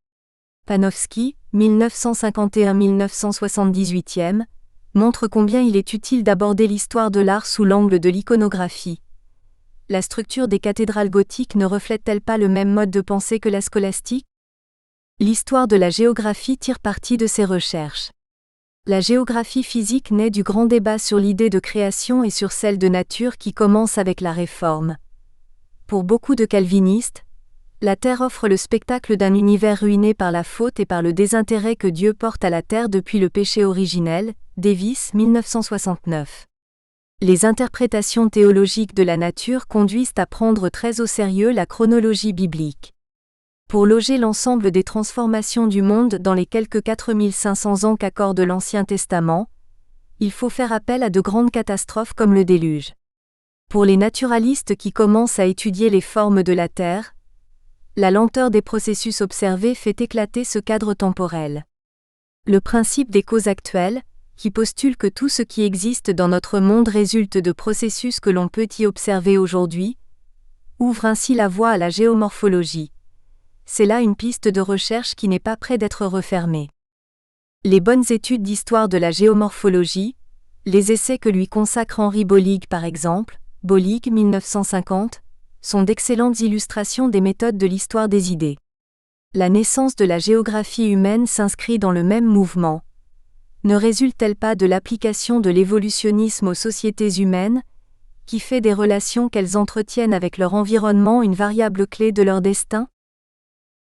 Panofsky, 1951-1978, montre combien il est utile d'aborder l'histoire de l'art sous l'angle de l'iconographie. La structure des cathédrales gothiques ne reflète-t-elle pas le même mode de pensée que la scolastique ? L'histoire de la géographie tire parti de ces recherches. La géographie physique naît du grand débat sur l'idée de création et sur celle de nature qui commence avec la Réforme. Pour beaucoup de calvinistes, la Terre offre le spectacle d'un univers ruiné par la faute et par le désintérêt que Dieu porte à la Terre depuis le péché originel, Davis, 1969. Les interprétations théologiques de la nature conduisent à prendre très au sérieux la chronologie biblique. Pour loger l'ensemble des transformations du monde dans les quelques 4500 ans qu'accorde l'Ancien Testament, il faut faire appel à de grandes catastrophes comme le déluge. Pour les naturalistes qui commencent à étudier les formes de la Terre, la lenteur des processus observés fait éclater ce cadre temporel. Le principe des causes actuelles, qui postule que tout ce qui existe dans notre monde résulte de processus que l'on peut y observer aujourd'hui, ouvre ainsi la voie à la géomorphologie. C'est là une piste de recherche qui n'est pas près d'être refermée. Les bonnes études d'histoire de la géomorphologie, les essais que lui consacre Henri Bollig par exemple, Bollig 1950, sont d'excellentes illustrations des méthodes de l'histoire des idées. La naissance de la géographie humaine s'inscrit dans le même mouvement. Ne résulte-t-elle pas de l'application de l'évolutionnisme aux sociétés humaines, qui fait des relations qu'elles entretiennent avec leur environnement une variable clé de leur destin ?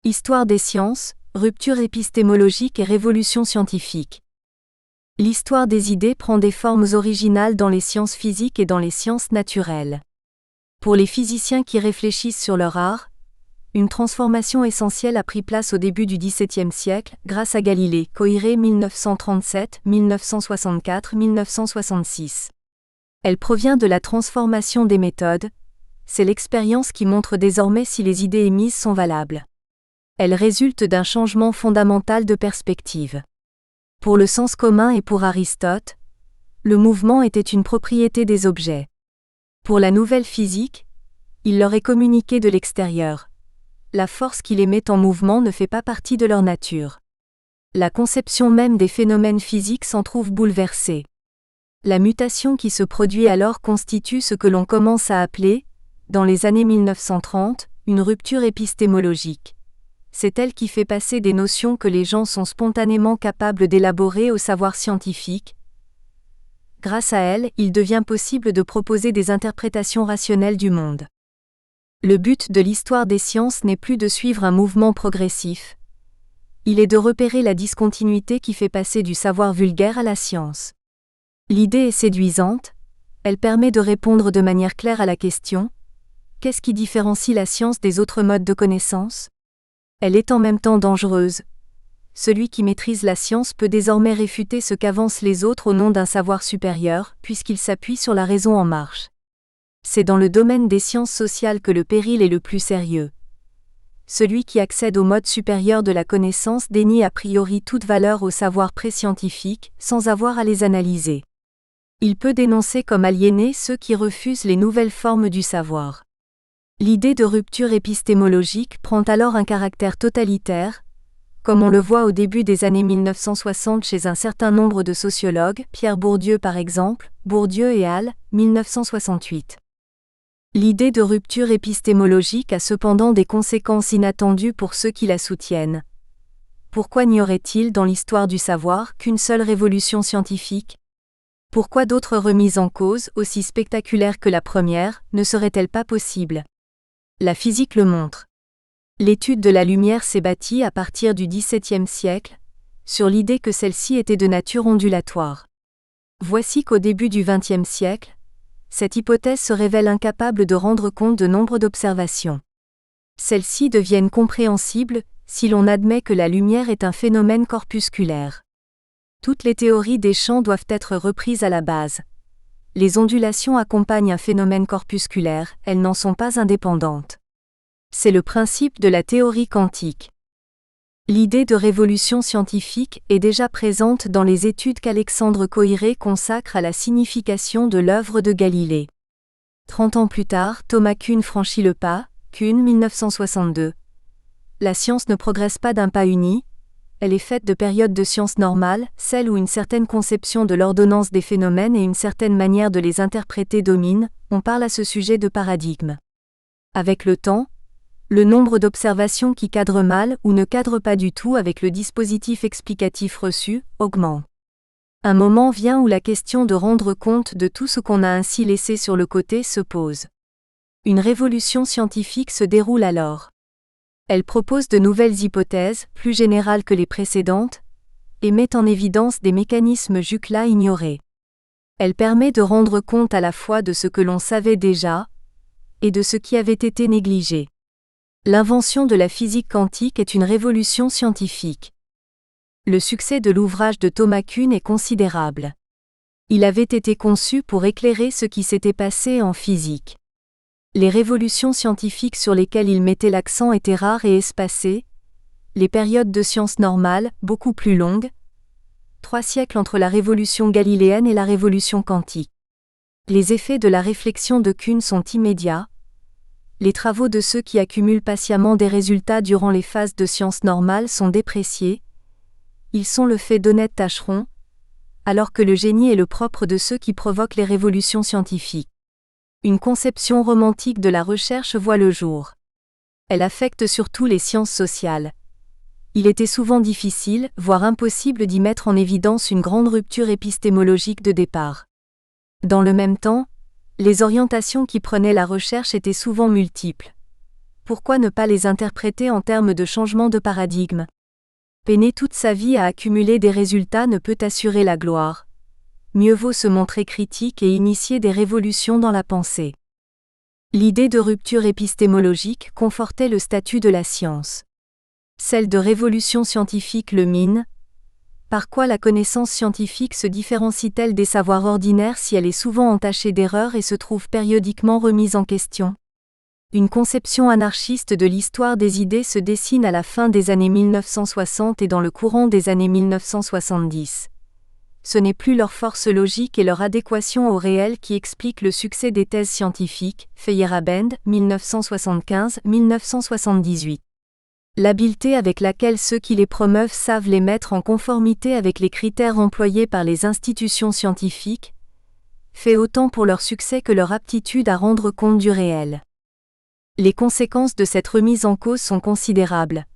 Histoire des sciences, rupture épistémologique et révolution scientifique. L'histoire des idées prend des formes originales dans les sciences physiques et dans les sciences naturelles. Pour les physiciens qui réfléchissent sur leur art, une transformation essentielle a pris place au début du XVIIe siècle, grâce à Galilée, Coiré 1937, 1964, 1966. Elle provient de la transformation des méthodes, c'est l'expérience qui montre désormais si les idées émises sont valables. Elle résulte d'un changement fondamental de perspective. Pour le sens commun et pour Aristote, le mouvement était une propriété des objets. Pour la nouvelle physique, il leur est communiqué de l'extérieur. La force qui les met en mouvement ne fait pas partie de leur nature. La conception même des phénomènes physiques s'en trouve bouleversée. La mutation qui se produit alors constitue ce que l'on commence à appeler, dans les années 1930, une rupture épistémologique. C'est elle qui fait passer des notions que les gens sont spontanément capables d'élaborer au savoir scientifique. Grâce à elle, il devient possible de proposer des interprétations rationnelles du monde. Le but de l'histoire des sciences n'est plus de suivre un mouvement progressif. Il est de repérer la discontinuité qui fait passer du savoir vulgaire à la science. L'idée est séduisante, elle permet de répondre de manière claire à la question « Qu'est-ce qui différencie la science des autres modes de connaissance ?» Elle est en même temps dangereuse. Celui qui maîtrise la science peut désormais réfuter ce qu'avancent les autres au nom d'un savoir supérieur, puisqu'il s'appuie sur la raison en marche. C'est dans le domaine des sciences sociales que le péril est le plus sérieux. Celui qui accède au mode supérieur de la connaissance dénie a priori toute valeur aux savoirs pré-scientifiques, sans avoir à les analyser. Il peut dénoncer comme aliénés ceux qui refusent les nouvelles formes du savoir. L'idée de rupture épistémologique prend alors un caractère totalitaire, comme on le voit au début des années 1960 chez un certain nombre de sociologues, Pierre Bourdieu par exemple, Bourdieu et al., 1968. L'idée de rupture épistémologique a cependant des conséquences inattendues pour ceux qui la soutiennent. Pourquoi n'y aurait-il dans l'histoire du savoir qu'une seule révolution scientifique ? Pourquoi d'autres remises en cause, aussi spectaculaires que la première, ne seraient-elles pas possibles ? La physique le montre. L'étude de la lumière s'est bâtie à partir du XVIIe siècle, sur l'idée que celle-ci était de nature ondulatoire. Voici qu'au début du XXe siècle, cette hypothèse se révèle incapable de rendre compte de nombre d'observations. Celles-ci deviennent compréhensibles si l'on admet que la lumière est un phénomène corpusculaire. Toutes les théories des champs doivent être reprises à la base. Les ondulations accompagnent un phénomène corpusculaire, elles n'en sont pas indépendantes. C'est le principe de la théorie quantique. L'idée de révolution scientifique est déjà présente dans les études qu'Alexandre Koyré consacre à la signification de l'œuvre de Galilée. 30 ans plus tard, Thomas Kuhn franchit le pas, Kuhn 1962. La science ne progresse pas d'un pas uni, elle est faite de périodes de science normale, celle où une certaine conception de l'ordonnance des phénomènes et une certaine manière de les interpréter domine, on parle à ce sujet de paradigme. Avec le temps, le nombre d'observations qui cadrent mal ou ne cadrent pas du tout avec le dispositif explicatif reçu augmente. Un moment vient où la question de rendre compte de tout ce qu'on a ainsi laissé sur le côté se pose. Une révolution scientifique se déroule alors. Elle propose de nouvelles hypothèses, plus générales que les précédentes, et met en évidence des mécanismes jusque-là ignorés. Elle permet de rendre compte à la fois de ce que l'on savait déjà, et de ce qui avait été négligé. L'invention de la physique quantique est une révolution scientifique. Le succès de l'ouvrage de Thomas Kuhn est considérable. Il avait été conçu pour éclairer ce qui s'était passé en physique. Les révolutions scientifiques sur lesquelles il mettait l'accent étaient rares et espacées, les périodes de science normale, beaucoup plus longues, 3 siècles entre la révolution galiléenne et la révolution quantique. Les effets de la réflexion de Kuhn sont immédiats. Les travaux de ceux qui accumulent patiemment des résultats durant les phases de science normale sont dépréciés. Ils sont le fait d'honnêtes tâcherons, alors que le génie est le propre de ceux qui provoquent les révolutions scientifiques. Une conception romantique de la recherche voit le jour. Elle affecte surtout les sciences sociales. Il était souvent difficile, voire impossible d'y mettre en évidence une grande rupture épistémologique de départ. Dans le même temps, les orientations qui prenaient la recherche étaient souvent multiples. Pourquoi ne pas les interpréter en termes de changement de paradigme ? Peiner toute sa vie à accumuler des résultats ne peut assurer la gloire. Mieux vaut se montrer critique et initier des révolutions dans la pensée. L'idée de rupture épistémologique confortait le statut de la science. Celle de révolution scientifique le mine. Par quoi la connaissance scientifique se différencie-t-elle des savoirs ordinaires si elle est souvent entachée d'erreurs et se trouve périodiquement remise en question ? Une conception anarchiste de l'histoire des idées se dessine à la fin des années 1960 et dans le courant des années 1970. Ce n'est plus leur force logique et leur adéquation au réel qui expliquent le succès des thèses scientifiques, Feyerabend, 1975-1978. L'habileté avec laquelle ceux qui les promeuvent savent les mettre en conformité avec les critères employés par les institutions scientifiques, fait autant pour leur succès que leur aptitude à rendre compte du réel. Les conséquences de cette remise en cause sont considérables.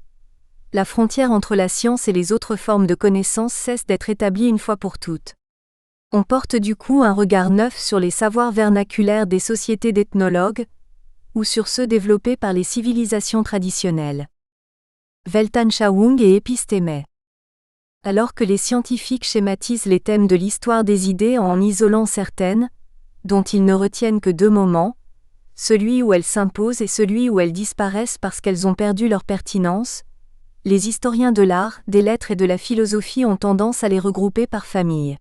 La frontière entre la science et les autres formes de connaissance cesse d'être établie une fois pour toutes. On porte du coup un regard neuf sur les savoirs vernaculaires des sociétés d'ethnologues, ou sur ceux développés par les civilisations traditionnelles. Weltanschauung et épistémé. Alors que les scientifiques schématisent les thèmes de l'histoire des idées en isolant certaines, dont ils ne retiennent que 2 moments, celui où elles s'imposent et celui où elles disparaissent parce qu'elles ont perdu leur pertinence, les historiens de l'art, des lettres et de la philosophie ont tendance à les regrouper par famille.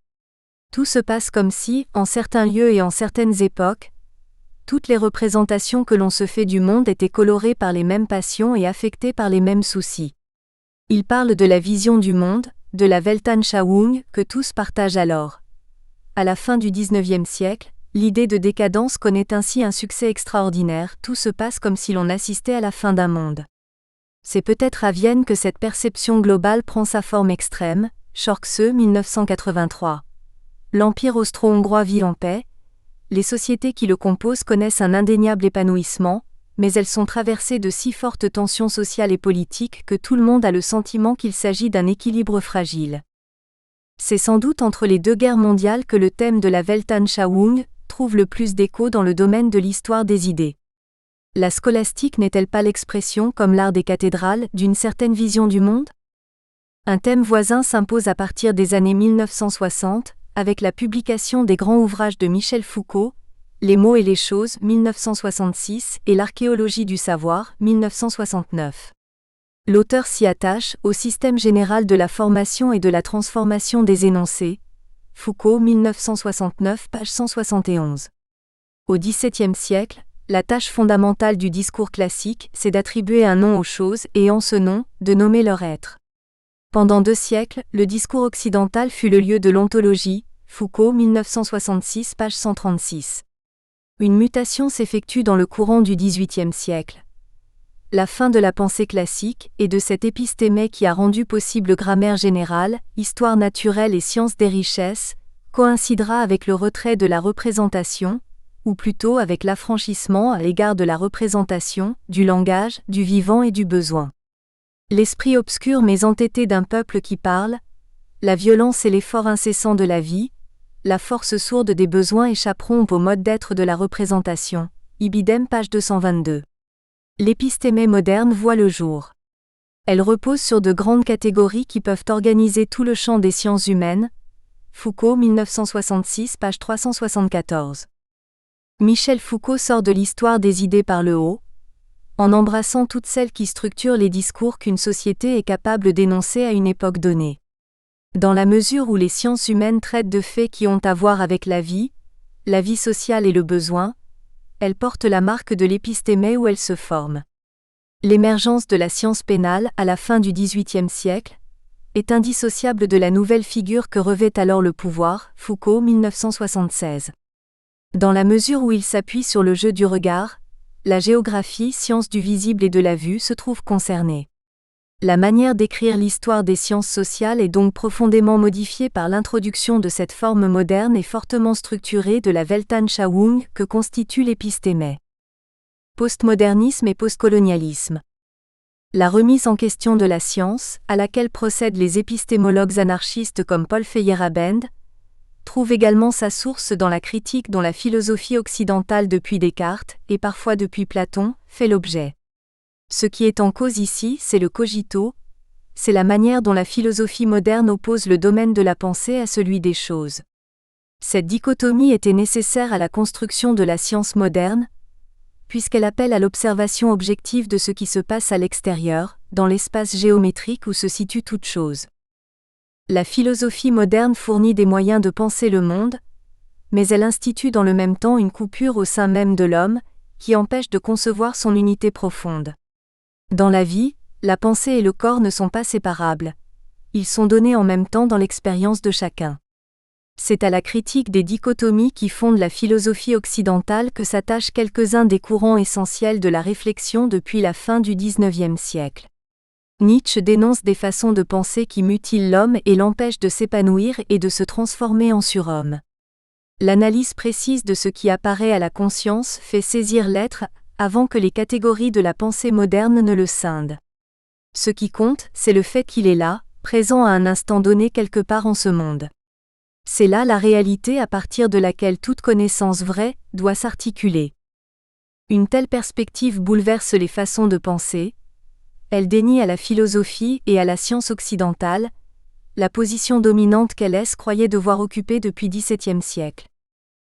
Tout se passe comme si, en certains lieux et en certaines époques, toutes les représentations que l'on se fait du monde étaient colorées par les mêmes passions et affectées par les mêmes soucis. Ils parlent de la vision du monde, de la Weltanschauung, que tous partagent alors. À la fin du XIXe siècle, l'idée de décadence connaît ainsi un succès extraordinaire, tout se passe comme si l'on assistait à la fin d'un monde. C'est peut-être à Vienne que cette perception globale prend sa forme extrême, Schorkse, 1983. L'Empire austro-hongrois vit en paix. Les sociétés qui le composent connaissent un indéniable épanouissement, mais elles sont traversées de si fortes tensions sociales et politiques que tout le monde a le sentiment qu'il s'agit d'un équilibre fragile. C'est sans doute entre les 2 guerres mondiales que le thème de la Weltanschauung trouve le plus d'écho dans le domaine de l'histoire des idées. La scolastique n'est-elle pas l'expression, comme l'art des cathédrales, d'une certaine vision du monde ? Un thème voisin s'impose à partir des années 1960, avec la publication des grands ouvrages de Michel Foucault, Les mots et les choses, 1966, et L'archéologie du savoir, 1969. L'auteur s'y attache au système général de la formation et de la transformation des énoncés. Foucault, 1969, page 171. Au XVIIe siècle, La tâche fondamentale du discours classique, c'est d'attribuer un nom aux choses et en ce nom, de nommer leur être. Pendant 2 siècles, le discours occidental fut le lieu de l'ontologie, Foucault 1966 page 136. Une mutation s'effectue dans le courant du XVIIIe siècle. La fin de la pensée classique et de cette épistémé qui a rendu possible grammaire générale, histoire naturelle et science des richesses, coïncidera avec le retrait de la représentation, ou plutôt avec l'affranchissement à l'égard de la représentation, du langage, du vivant et du besoin. L'esprit obscur mais entêté d'un peuple qui parle, la violence et l'effort incessant de la vie, la force sourde des besoins échapperont au mode d'être de la représentation. Ibidem page 222. L'épistémé moderne voit le jour. Elle repose sur de grandes catégories qui peuvent organiser tout le champ des sciences humaines. Foucault 1966 page 374. Michel Foucault sort de l'histoire des idées par le haut, en embrassant toutes celles qui structurent les discours qu'une société est capable d'énoncer à une époque donnée. Dans la mesure où les sciences humaines traitent de faits qui ont à voir avec la vie sociale et le besoin, elles portent la marque de l'épistémé où elles se forment. L'émergence de la science pénale à la fin du XVIIIe siècle est indissociable de la nouvelle figure que revêt alors le pouvoir, Foucault 1976. Dans la mesure où il s'appuie sur le jeu du regard, la géographie, science du visible et de la vue, se trouve concernée. La manière d'écrire l'histoire des sciences sociales est donc profondément modifiée par l'introduction de cette forme moderne et fortement structurée de la Weltanschauung que constitue l'épistémé. Postmodernisme et postcolonialisme. La remise en question de la science, à laquelle procèdent les épistémologues anarchistes comme Paul Feyerabend, trouve également sa source dans la critique dont la philosophie occidentale depuis Descartes, et parfois depuis Platon, fait l'objet. Ce qui est en cause ici, c'est le cogito, c'est la manière dont la philosophie moderne oppose le domaine de la pensée à celui des choses. Cette dichotomie était nécessaire à la construction de la science moderne, puisqu'elle appelle à l'observation objective de ce qui se passe à l'extérieur, dans l'espace géométrique où se situe toute chose. La philosophie moderne fournit des moyens de penser le monde, mais elle institue dans le même temps une coupure au sein même de l'homme, qui empêche de concevoir son unité profonde. Dans la vie, la pensée et le corps ne sont pas séparables. Ils sont donnés en même temps dans l'expérience de chacun. C'est à la critique des dichotomies qui fondent la philosophie occidentale que s'attachent quelques-uns des courants essentiels de la réflexion depuis la fin du XIXe siècle. Nietzsche dénonce des façons de penser qui mutilent l'homme et l'empêchent de s'épanouir et de se transformer en surhomme. L'analyse précise de ce qui apparaît à la conscience fait saisir l'être avant que les catégories de la pensée moderne ne le scindent. Ce qui compte, c'est le fait qu'il est là, présent à un instant donné quelque part en ce monde. C'est là la réalité à partir de laquelle toute connaissance vraie doit s'articuler. Une telle perspective bouleverse les façons de penser. Elle dénie à la philosophie et à la science occidentale la position dominante qu'Hallès croyait devoir occuper depuis XVIIe siècle.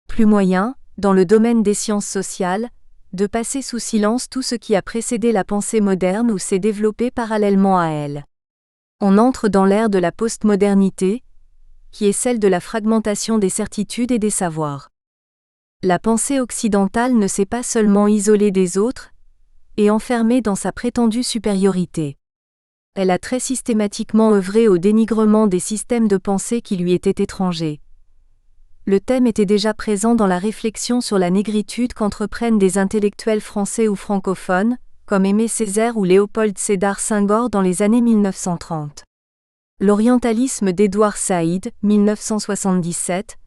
Plus moyen, dans le domaine des sciences sociales, de passer sous silence tout ce qui a précédé la pensée moderne ou s'est développé parallèlement à elle. On entre dans l'ère de la postmodernité, qui est celle de la fragmentation des certitudes et des savoirs. La pensée occidentale ne s'est pas seulement isolée des autres, et enfermée dans sa prétendue supériorité. Elle a très systématiquement œuvré au dénigrement des systèmes de pensée qui lui étaient étrangers. Le thème était déjà présent dans la réflexion sur la négritude qu'entreprennent des intellectuels français ou francophones, comme Aimé Césaire ou Léopold Sédar Senghor dans les années 1930. L'orientalisme d'Édouard Saïd, 1977,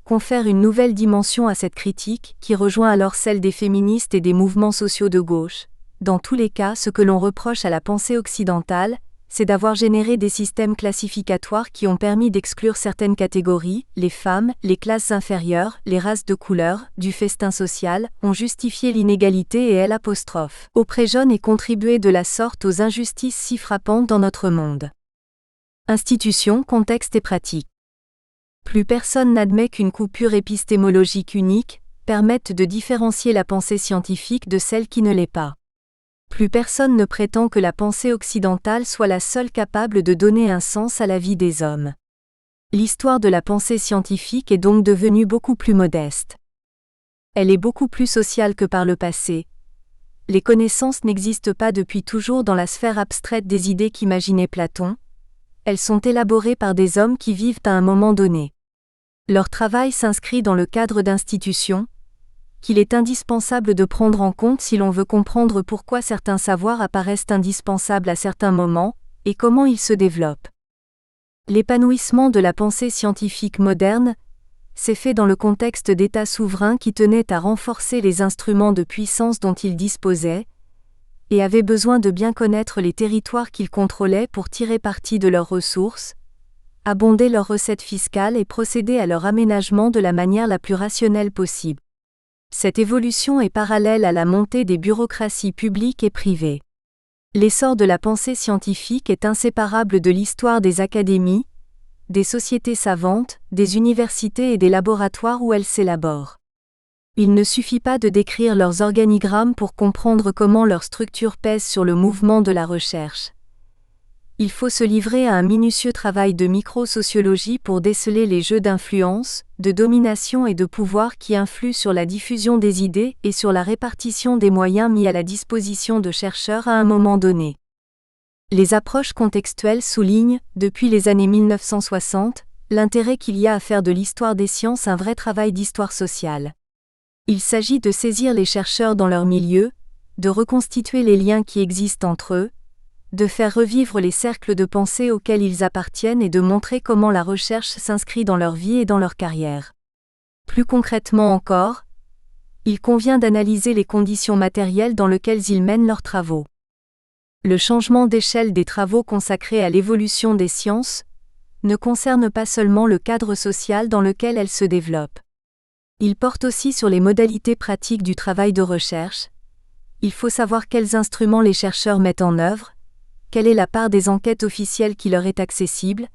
confère une nouvelle dimension à cette critique qui rejoint alors celle des féministes et des mouvements sociaux de gauche. Dans tous les cas, ce que l'on reproche à la pensée occidentale, c'est d'avoir généré des systèmes classificatoires qui ont permis d'exclure certaines catégories, les femmes, les classes inférieures, les races de couleur, du festin social, ont justifié l'inégalité et L', auprès jeunes et contribué de la sorte aux injustices si frappantes dans notre monde. Institutions, contexte et pratique. Plus personne n'admet qu'une coupure épistémologique unique permette de différencier la pensée scientifique de celle qui ne l'est pas. Plus personne ne prétend que la pensée occidentale soit la seule capable de donner un sens à la vie des hommes. L'histoire de la pensée scientifique est donc devenue beaucoup plus modeste. Elle est beaucoup plus sociale que par le passé. Les connaissances n'existent pas depuis toujours dans la sphère abstraite des idées qu'imaginait Platon. Elles sont élaborées par des hommes qui vivent à un moment donné. Leur travail s'inscrit dans le cadre d'institutions, qu'il est indispensable de prendre en compte si l'on veut comprendre pourquoi certains savoirs apparaissent indispensables à certains moments, et comment ils se développent. L'épanouissement de la pensée scientifique moderne s'est fait dans le contexte d'États souverains qui tenaient à renforcer les instruments de puissance dont ils disposaient, et avaient besoin de bien connaître les territoires qu'ils contrôlaient pour tirer parti de leurs ressources, abonder leurs recettes fiscales et procéder à leur aménagement de la manière la plus rationnelle possible. Cette évolution est parallèle à la montée des bureaucraties publiques et privées. L'essor de la pensée scientifique est inséparable de l'histoire des académies, des sociétés savantes, des universités et des laboratoires où elles s'élaborent. Il ne suffit pas de décrire leurs organigrammes pour comprendre comment leur structure pèse sur le mouvement de la recherche. Il faut se livrer à un minutieux travail de microsociologie pour déceler les jeux d'influence, de domination et de pouvoir qui influent sur la diffusion des idées et sur la répartition des moyens mis à la disposition de chercheurs à un moment donné. Les approches contextuelles soulignent, depuis les années 1960, l'intérêt qu'il y a à faire de l'histoire des sciences un vrai travail d'histoire sociale. Il s'agit de saisir les chercheurs dans leur milieu, de reconstituer les liens qui existent entre eux, de faire revivre les cercles de pensée auxquels ils appartiennent et de montrer comment la recherche s'inscrit dans leur vie et dans leur carrière. Plus concrètement encore, il convient d'analyser les conditions matérielles dans lesquelles ils mènent leurs travaux. Le changement d'échelle des travaux consacrés à l'évolution des sciences ne concerne pas seulement le cadre social dans lequel elles se développent. Il porte aussi sur les modalités pratiques du travail de recherche. Il faut savoir quels instruments les chercheurs mettent en œuvre, quelle est la part des enquêtes officielles qui leur est accessible,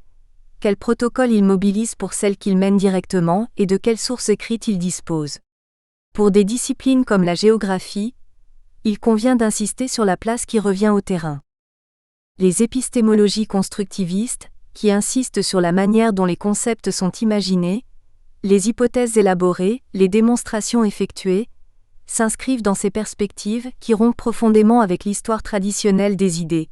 quels protocoles ils mobilisent pour celles qu'ils mènent directement et de quelles sources écrites ils disposent. Pour des disciplines comme la géographie, il convient d'insister sur la place qui revient au terrain. Les épistémologies constructivistes, qui insistent sur la manière dont les concepts sont imaginés, les hypothèses élaborées, les démonstrations effectuées, s'inscrivent dans ces perspectives qui rompent profondément avec l'histoire traditionnelle des idées.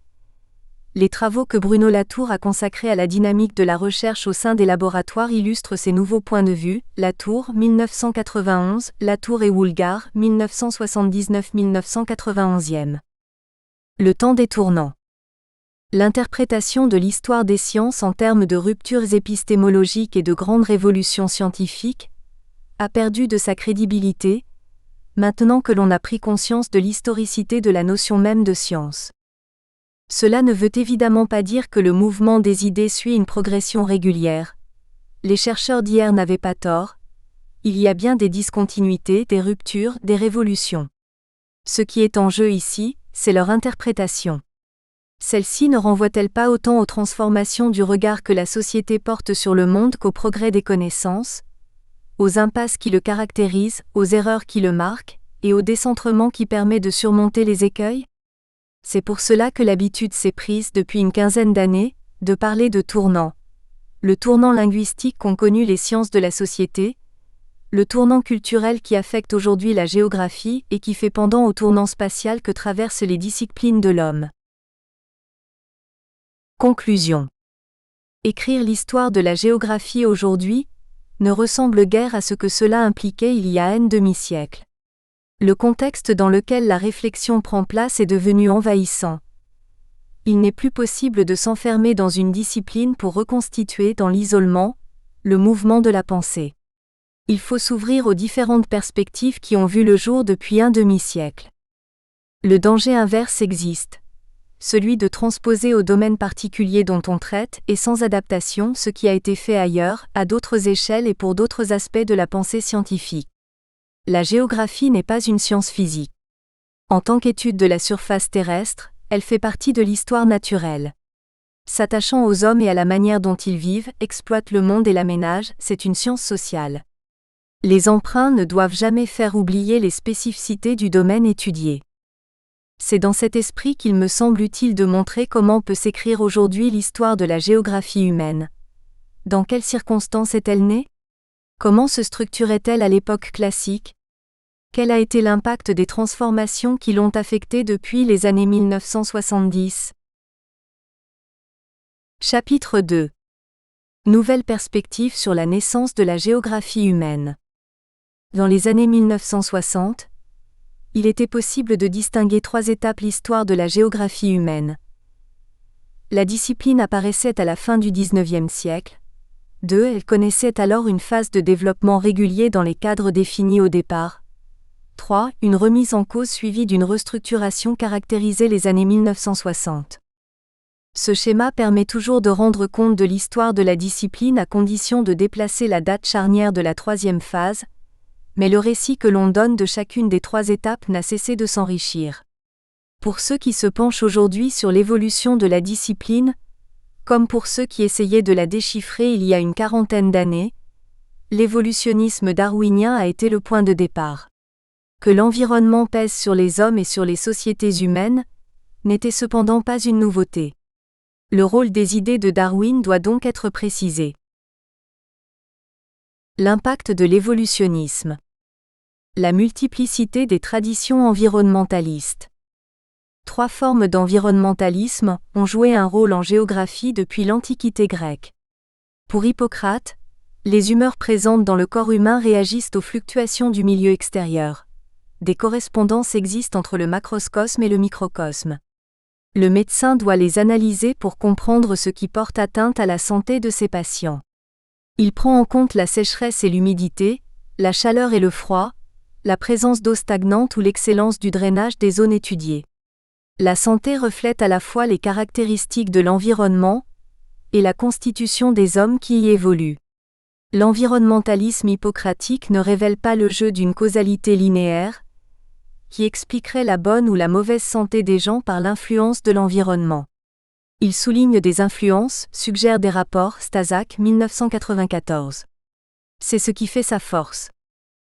Les travaux que Bruno Latour a consacrés à la dynamique de la recherche au sein des laboratoires illustrent ces nouveaux points de vue. Latour, 1991, Latour et Woolgar, 1979-1991. Le temps des tournants. L'interprétation de l'histoire des sciences en termes de ruptures épistémologiques et de grandes révolutions scientifiques a perdu de sa crédibilité, maintenant que l'on a pris conscience de l'historicité de la notion même de science. Cela ne veut évidemment pas dire que le mouvement des idées suit une progression régulière. Les chercheurs d'hier n'avaient pas tort. Il y a bien des discontinuités, des ruptures, des révolutions. Ce qui est en jeu ici, c'est leur interprétation. Celle-ci ne renvoie-t-elle pas autant aux transformations du regard que la société porte sur le monde qu'au progrès des connaissances, aux impasses qui le caractérisent, aux erreurs qui le marquent, et au décentrement qui permet de surmonter les écueils ? C'est pour cela que l'habitude s'est prise depuis une quinzaine d'années, de parler de tournant. Le tournant linguistique qu'ont connu les sciences de la société, le tournant culturel qui affecte aujourd'hui la géographie et qui fait pendant au tournant spatial que traversent les disciplines de l'homme. Conclusion. Écrire l'histoire de la géographie aujourd'hui ne ressemble guère à ce que cela impliquait il y a un demi-siècle. Le contexte dans lequel la réflexion prend place est devenu envahissant. Il n'est plus possible de s'enfermer dans une discipline pour reconstituer dans l'isolement le mouvement de la pensée. Il faut s'ouvrir aux différentes perspectives qui ont vu le jour depuis un demi-siècle. Le danger inverse existe, celui de transposer au domaine particulier dont on traite et sans adaptation ce qui a été fait ailleurs, à d'autres échelles et pour d'autres aspects de la pensée scientifique. La géographie n'est pas une science physique. En tant qu'étude de la surface terrestre, elle fait partie de l'histoire naturelle. S'attachant aux hommes et à la manière dont ils vivent, exploitent le monde et l'aménagent, c'est une science sociale. Les emprunts ne doivent jamais faire oublier les spécificités du domaine étudié. C'est dans cet esprit qu'il me semble utile de montrer comment peut s'écrire aujourd'hui l'histoire de la géographie humaine. Dans quelles circonstances est-elle née ? Comment se structurait-elle à l'époque classique ? Quel a été l'impact des transformations qui l'ont affecté depuis les années 1970 ? Chapitre 2. Nouvelles perspectives sur la naissance de la géographie humaine. Dans les années 1960, il était possible de distinguer 3 étapes l'histoire de la géographie humaine. La discipline apparaissait à la fin du XIXe siècle. 2. Elle connaissait alors une phase de développement régulier dans les cadres définis au départ. 3. Une remise en cause suivie d'une restructuration caractérisait les années 1960. Ce schéma permet toujours de rendre compte de l'histoire de la discipline à condition de déplacer la date charnière de la 3e phase, mais le récit que l'on donne de chacune des 3 étapes n'a cessé de s'enrichir. Pour ceux qui se penchent aujourd'hui sur l'évolution de la discipline, comme pour ceux qui essayaient de la déchiffrer il y a une 40aine d'années, l'évolutionnisme darwinien a été le point de départ. Que l'environnement pèse sur les hommes et sur les sociétés humaines, n'était cependant pas une nouveauté. Le rôle des idées de Darwin doit donc être précisé. L'impact de l'évolutionnisme. La multiplicité des traditions environnementalistes. 3 formes d'environnementalisme ont joué un rôle en géographie depuis l'Antiquité grecque. Pour Hippocrate, les humeurs présentes dans le corps humain réagissent aux fluctuations du milieu extérieur. Des correspondances existent entre le macrocosme et le microcosme. Le médecin doit les analyser pour comprendre ce qui porte atteinte à la santé de ses patients. Il prend en compte la sécheresse et l'humidité, la chaleur et le froid, la présence d'eau stagnante ou l'excellence du drainage des zones étudiées. La santé reflète à la fois les caractéristiques de l'environnement et la constitution des hommes qui y évoluent. L'environnementalisme hippocratique ne révèle pas le jeu d'une causalité linéaire, qui expliquerait la bonne ou la mauvaise santé des gens par l'influence de l'environnement. Il souligne des influences, suggère des rapports, Staszak, 1994. C'est ce qui fait sa force.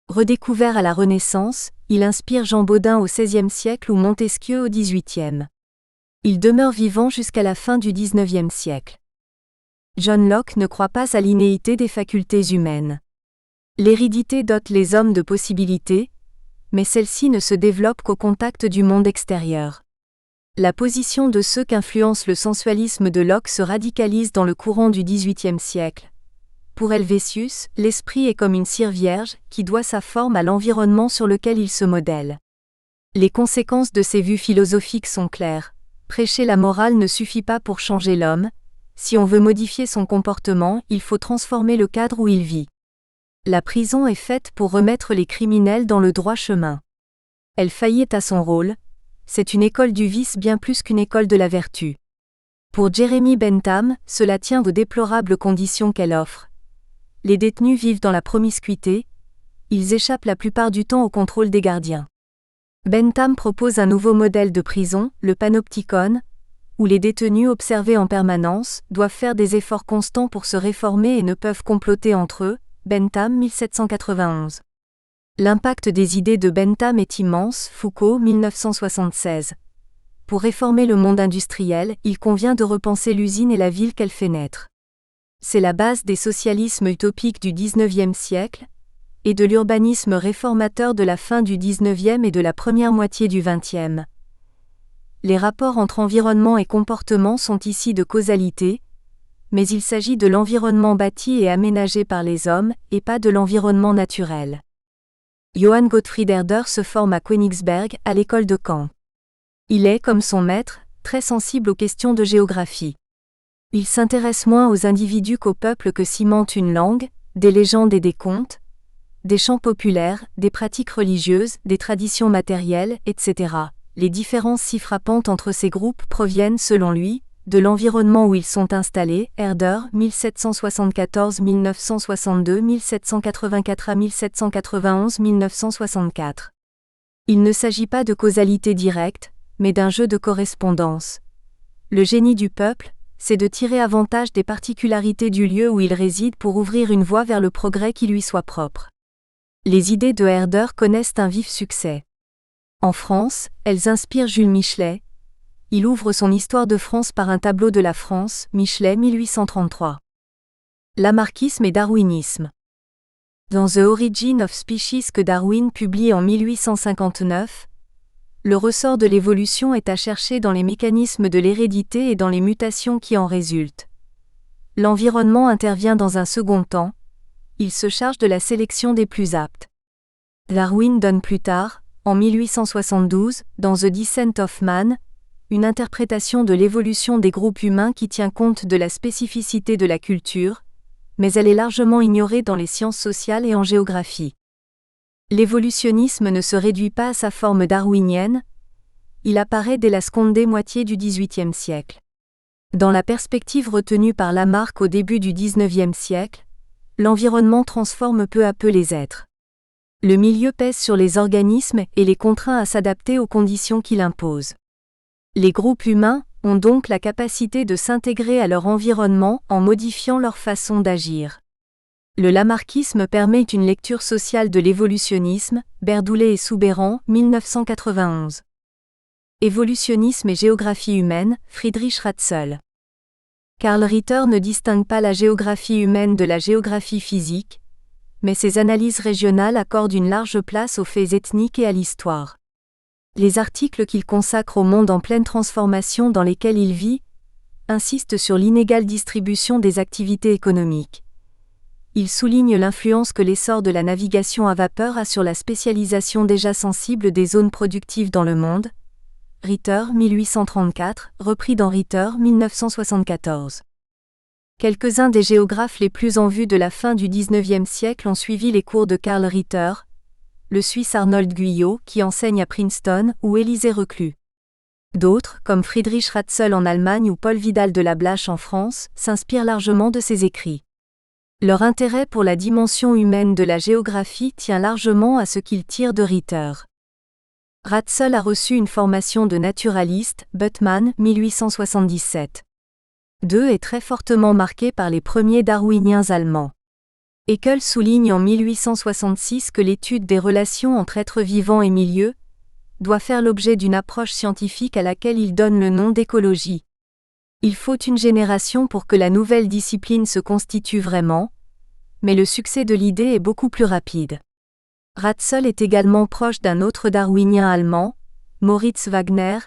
Redécouvert à la Renaissance, il inspire Jean Bodin au XVIe siècle ou Montesquieu au XVIIIe. Il demeure vivant jusqu'à la fin du XIXe siècle. John Locke ne croit pas à l'innéité des facultés humaines. L'hérédité dote les hommes de possibilités, mais celle-ci ne se développe qu'au contact du monde extérieur. La position de ceux qu'influence le sensualisme de Locke se radicalise dans le courant du XVIIIe siècle. Pour Helvétius, l'esprit est comme une cire vierge qui doit sa forme à l'environnement sur lequel il se modèle. Les conséquences de ces vues philosophiques sont claires. Prêcher la morale ne suffit pas pour changer l'homme. Si on veut modifier son comportement, il faut transformer le cadre où il vit. La prison est faite pour remettre les criminels dans le droit chemin. Elle faillit à son rôle. C'est une école du vice bien plus qu'une école de la vertu. Pour Jeremy Bentham, cela tient aux déplorables conditions qu'elle offre. Les détenus vivent dans la promiscuité, ils échappent la plupart du temps au contrôle des gardiens. Bentham propose un nouveau modèle de prison, le panopticon, où les détenus observés en permanence doivent faire des efforts constants pour se réformer et ne peuvent comploter entre eux, Bentham 1791. L'impact des idées de Bentham est immense, Foucault 1976. Pour réformer le monde industriel, il convient de repenser l'usine et la ville qu'elle fait naître. C'est la base des socialismes utopiques du XIXe siècle, et de l'urbanisme réformateur de la fin du XIXe et de la première moitié du XXe. Les rapports entre environnement et comportement sont ici de causalité, mais il s'agit de l'environnement bâti et aménagé par les hommes, et pas de l'environnement naturel. Johann Gottfried Herder se forme à Königsberg, à l'école de Caen. Il est, comme son maître, très sensible aux questions de géographie. Il s'intéresse moins aux individus qu'aux peuples que cimentent une langue, des légendes et des contes, des chants populaires, des pratiques religieuses, des traditions matérielles, etc. Les différences si frappantes entre ces groupes proviennent, selon lui, de l'environnement où ils sont installés, Herder, 1774, 1962, 1784 à 1791, 1964. Il ne s'agit pas de causalité directe, mais d'un jeu de correspondance. Le génie du peuple, c'est de tirer avantage des particularités du lieu où il réside pour ouvrir une voie vers le progrès qui lui soit propre. Les idées de Herder connaissent un vif succès. En France, elles inspirent Jules Michelet. Il ouvre son Histoire de France par un tableau de la France, Michelet 1833. Lamarckisme et darwinisme. Dans The Origin of Species que Darwin publie en 1859, le ressort de l'évolution est à chercher dans les mécanismes de l'hérédité et dans les mutations qui en résultent. L'environnement intervient dans un second temps, il se charge de la sélection des plus aptes. Darwin donne plus tard, en 1872, dans The Descent of Man, une interprétation de l'évolution des groupes humains qui tient compte de la spécificité de la culture, mais elle est largement ignorée dans les sciences sociales et en géographie. L'évolutionnisme ne se réduit pas à sa forme darwinienne, il apparaît dès la seconde moitié du XVIIIe siècle. Dans la perspective retenue par Lamarck au début du XIXe siècle, l'environnement transforme peu à peu les êtres. Le milieu pèse sur les organismes et les contraint à s'adapter aux conditions qu'il impose. Les groupes humains ont donc la capacité de s'intégrer à leur environnement en modifiant leur façon d'agir. Le lamarckisme permet une lecture sociale de l'évolutionnisme, Berdoulet et Soubeyran, 1991. Évolutionnisme et géographie humaine, Friedrich Ratzel. Karl Ritter ne distingue pas la géographie humaine de la géographie physique, mais ses analyses régionales accordent une large place aux faits ethniques et à l'histoire. Les articles qu'il consacre au monde en pleine transformation dans lesquels il vit insistent sur l'inégale distribution des activités économiques. Il souligne l'influence que l'essor de la navigation à vapeur a sur la spécialisation déjà sensible des zones productives dans le monde. Ritter, 1834, repris dans Ritter, 1974. Quelques-uns des géographes les plus en vue de la fin du XIXe siècle ont suivi les cours de Karl Ritter, le Suisse Arnold Guyot, qui enseigne à Princeton, ou Élisée Reclus. D'autres, comme Friedrich Ratzel en Allemagne ou Paul Vidal de la Blache en France, s'inspirent largement de ses écrits. Leur intérêt pour la dimension humaine de la géographie tient largement à ce qu'ils tirent de Ritter. Ratzel a reçu une formation de naturaliste, Buttmann, 1877. II est très fortement marqué par les premiers darwiniens allemands. Haeckel souligne en 1866 que l'étude des relations entre êtres vivants et milieux doit faire l'objet d'une approche scientifique à laquelle il donne le nom d'écologie. Il faut une génération pour que la nouvelle discipline se constitue vraiment, mais le succès de l'idée est beaucoup plus rapide. Ratzel est également proche d'un autre darwinien allemand, Moritz Wagner,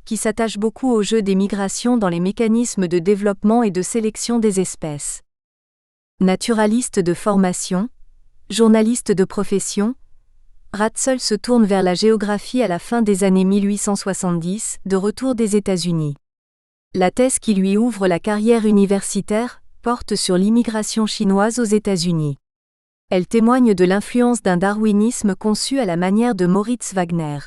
qui s'attache beaucoup au jeu des migrations dans les mécanismes de développement et de sélection des espèces. Naturaliste de formation, journaliste de profession, Ratzel se tourne vers la géographie à la fin des années 1870, de retour des États-Unis. La thèse qui lui ouvre la carrière universitaire porte sur l'immigration chinoise aux États-Unis. Elle témoigne de l'influence d'un darwinisme conçu à la manière de Moritz Wagner.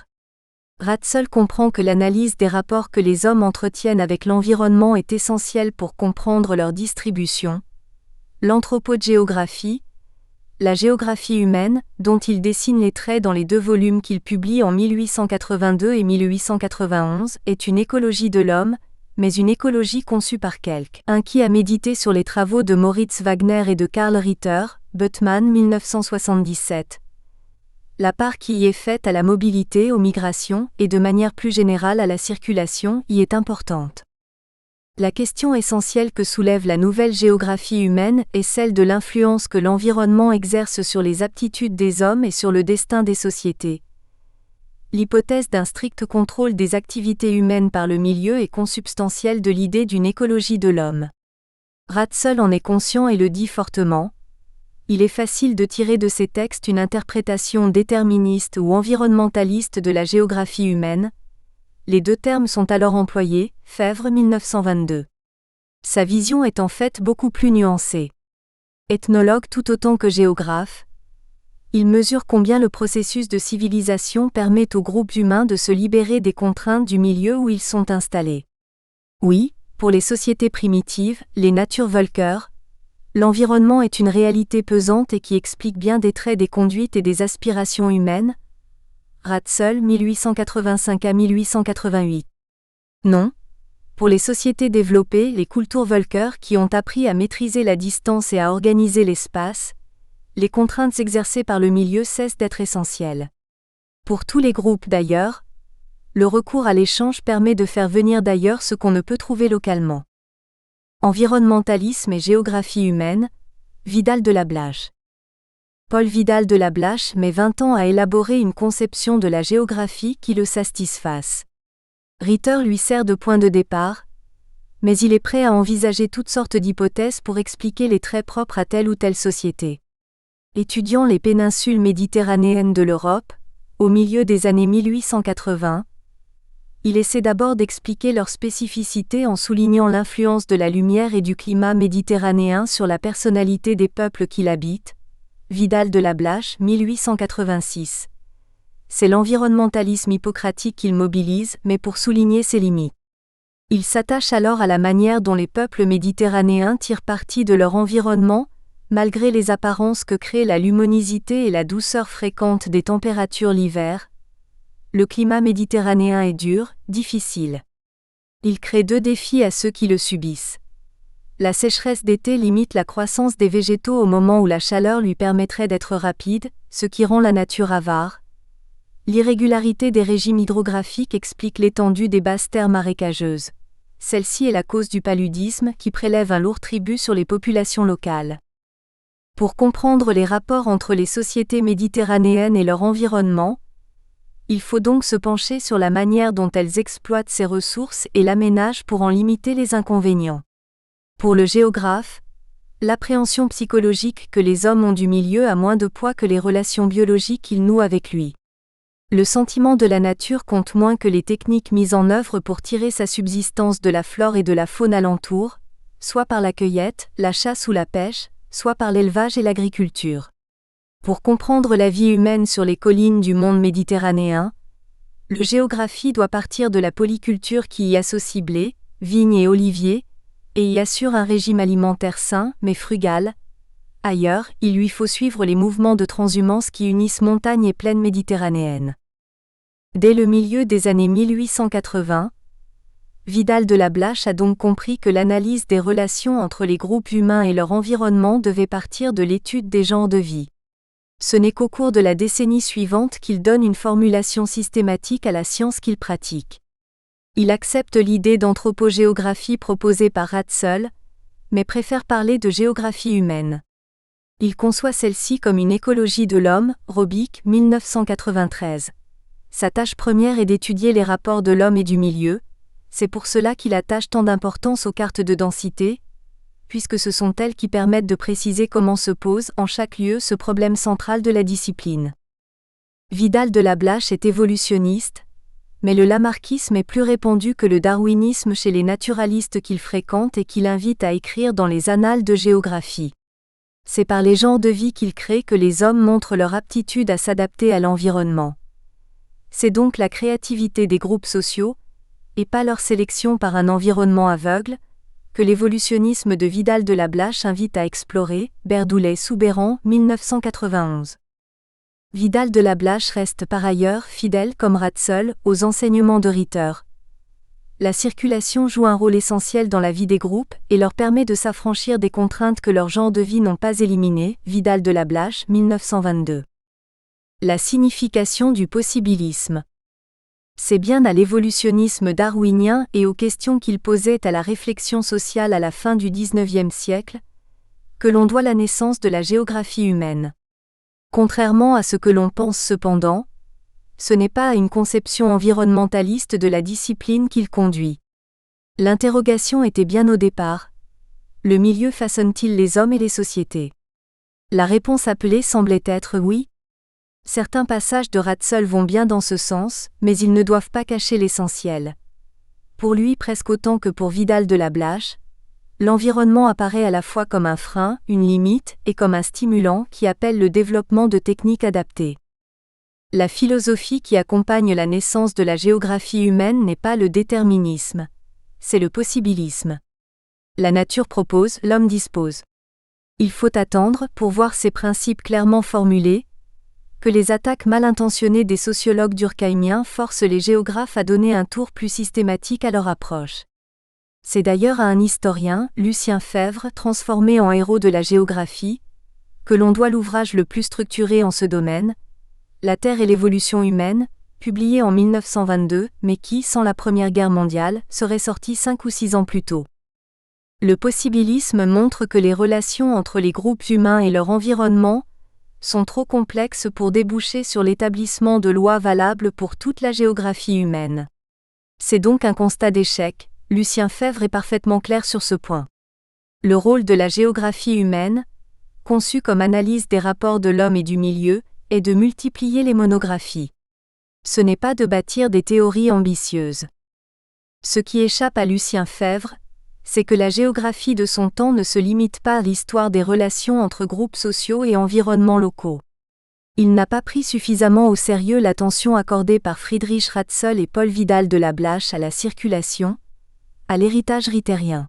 Ratzel comprend que l'analyse des rapports que les hommes entretiennent avec l'environnement est essentielle pour comprendre leur distribution. L'anthropogéographie, la géographie humaine, dont il dessine les traits dans les 2 volumes qu'il publie en 1882 et 1891, est une écologie de l'homme, mais une écologie conçue par quelqu'un qui a médité sur les travaux de Moritz Wagner et de Karl Ritter, Buttmann, 1977. La part qui y est faite à la mobilité, aux migrations, et de manière plus générale à la circulation, y est importante. La question essentielle que soulève la nouvelle géographie humaine est celle de l'influence que l'environnement exerce sur les aptitudes des hommes et sur le destin des sociétés. L'hypothèse d'un strict contrôle des activités humaines par le milieu est consubstantielle de l'idée d'une écologie de l'homme. Ratzel en est conscient et le dit fortement. Il est facile de tirer de ces textes une interprétation déterministe ou environnementaliste de la géographie humaine. Les 2 termes sont alors employés, Fèvre 1922. Sa vision est en fait beaucoup plus nuancée. Ethnologue tout autant que géographe, il mesure combien le processus de civilisation permet aux groupes humains de se libérer des contraintes du milieu où ils sont installés. Oui, pour les sociétés primitives, les Naturvölker, l'environnement est une réalité pesante et qui explique bien des traits des conduites et des aspirations humaines. Ratzel, 1885 à 1888. Non. Pour les sociétés développées, les Kulturvölker qui ont appris à maîtriser la distance et à organiser l'espace, les contraintes exercées par le milieu cessent d'être essentielles. Pour tous les groupes d'ailleurs, le recours à l'échange permet de faire venir d'ailleurs ce qu'on ne peut trouver localement. Environnementalisme et géographie humaine, Vidal de la Blache. Paul Vidal de Lablache met 20 ans à élaborer une conception de la géographie qui le satisfasse. Ritter lui sert de point de départ, mais il est prêt à envisager toutes sortes d'hypothèses pour expliquer les traits propres à telle ou telle société. Étudiant les péninsules méditerranéennes de l'Europe, au milieu des années 1880, il essaie d'abord d'expliquer leurs spécificités en soulignant l'influence de la lumière et du climat méditerranéen sur la personnalité des peuples qui l'habitent. Vidal de Lablache, 1886. C'est l'environnementalisme hippocratique qu'il mobilise, mais pour souligner ses limites. Il s'attache alors à la manière dont les peuples méditerranéens tirent parti de leur environnement, malgré les apparences que créent la luminosité et la douceur fréquente des températures l'hiver. Le climat méditerranéen est dur, difficile. Il crée 2 défis à ceux qui le subissent. La sécheresse d'été limite la croissance des végétaux au moment où la chaleur lui permettrait d'être rapide, ce qui rend la nature avare. L'irrégularité des régimes hydrographiques explique l'étendue des basses terres marécageuses. Celle-ci est la cause du paludisme qui prélève un lourd tribut sur les populations locales. Pour comprendre les rapports entre les sociétés méditerranéennes et leur environnement, il faut donc se pencher sur la manière dont elles exploitent ces ressources et l'aménagent pour en limiter les inconvénients. Pour le géographe, l'appréhension psychologique que les hommes ont du milieu a moins de poids que les relations biologiques qu'ils nouent avec lui. Le sentiment de la nature compte moins que les techniques mises en œuvre pour tirer sa subsistance de la flore et de la faune alentour, soit par la cueillette, la chasse ou la pêche, soit par l'élevage et l'agriculture. Pour comprendre la vie humaine sur les collines du monde méditerranéen, le géographie doit partir de la polyculture qui y associe blé, vigne et olivier, et y assure un régime alimentaire sain mais frugal. Ailleurs, il lui faut suivre les mouvements de transhumance qui unissent montagne et plaine méditerranéenne. Dès le milieu des années 1880, Vidal de Lablache a donc compris que l'analyse des relations entre les groupes humains et leur environnement devait partir de l'étude des genres de vie. Ce n'est qu'au cours de la décennie suivante qu'il donne une formulation systématique à la science qu'il pratique. Il accepte l'idée d'anthropogéographie proposée par Ratzel, mais préfère parler de géographie humaine. Il conçoit celle-ci comme une écologie de l'homme, Robic, 1993. Sa tâche première est d'étudier les rapports de l'homme et du milieu, c'est pour cela qu'il attache tant d'importance aux cartes de densité, puisque ce sont elles qui permettent de préciser comment se pose en chaque lieu ce problème central de la discipline. Vidal de Lablache est évolutionniste, mais le lamarckisme est plus répandu que le darwinisme chez les naturalistes qu'il fréquente et qu'il invite à écrire dans les annales de géographie. C'est par les genres de vie qu'il crée que les hommes montrent leur aptitude à s'adapter à l'environnement. C'est donc la créativité des groupes sociaux, et pas leur sélection par un environnement aveugle, que l'évolutionnisme de Vidal de Lablache invite à explorer, Berdoulet-Soubeyran, 1991. Vidal de Lablache reste par ailleurs fidèle comme Ratzel aux enseignements de Ritter. La circulation joue un rôle essentiel dans la vie des groupes et leur permet de s'affranchir des contraintes que leurs genres de vie n'ont pas éliminées, Vidal de Lablache, 1922. La signification du possibilisme. C'est bien à l'évolutionnisme darwinien et aux questions qu'il posait à la réflexion sociale à la fin du XIXe siècle que l'on doit la naissance de la géographie humaine. Contrairement à ce que l'on pense cependant, ce n'est pas à une conception environnementaliste de la discipline qu'il conduit. L'interrogation était bien au départ. Le milieu façonne-t-il les hommes et les sociétés ? La réponse appelée semblait être oui. Certains passages de Ratzel vont bien dans ce sens, mais ils ne doivent pas cacher l'essentiel. Pour lui presque autant que pour Vidal de Lablache, l'environnement apparaît à la fois comme un frein, une limite, et comme un stimulant qui appelle le développement de techniques adaptées. La philosophie qui accompagne la naissance de la géographie humaine n'est pas le déterminisme, c'est le possibilisme. La nature propose, l'homme dispose. Il faut attendre, pour voir ces principes clairement formulés, que les attaques mal intentionnées des sociologues durkheimiens forcent les géographes à donner un tour plus systématique à leur approche. C'est d'ailleurs à un historien, Lucien Febvre, transformé en héros de la géographie, que l'on doit l'ouvrage le plus structuré en ce domaine, La Terre et l'évolution humaine, publié en 1922, mais qui, sans la Première Guerre mondiale, serait sorti 5 ou 6 ans plus tôt. Le possibilisme montre que les relations entre les groupes humains et leur environnement sont trop complexes pour déboucher sur l'établissement de lois valables pour toute la géographie humaine. C'est donc un constat d'échec. Lucien Febvre est parfaitement clair sur ce point. Le rôle de la géographie humaine, conçue comme analyse des rapports de l'homme et du milieu, est de multiplier les monographies. Ce n'est pas de bâtir des théories ambitieuses. Ce qui échappe à Lucien Febvre, c'est que la géographie de son temps ne se limite pas à l'histoire des relations entre groupes sociaux et environnements locaux. Il n'a pas pris suffisamment au sérieux l'attention accordée par Friedrich Ratzel et Paul Vidal de la Blache à la circulation, à l'héritage rittérien.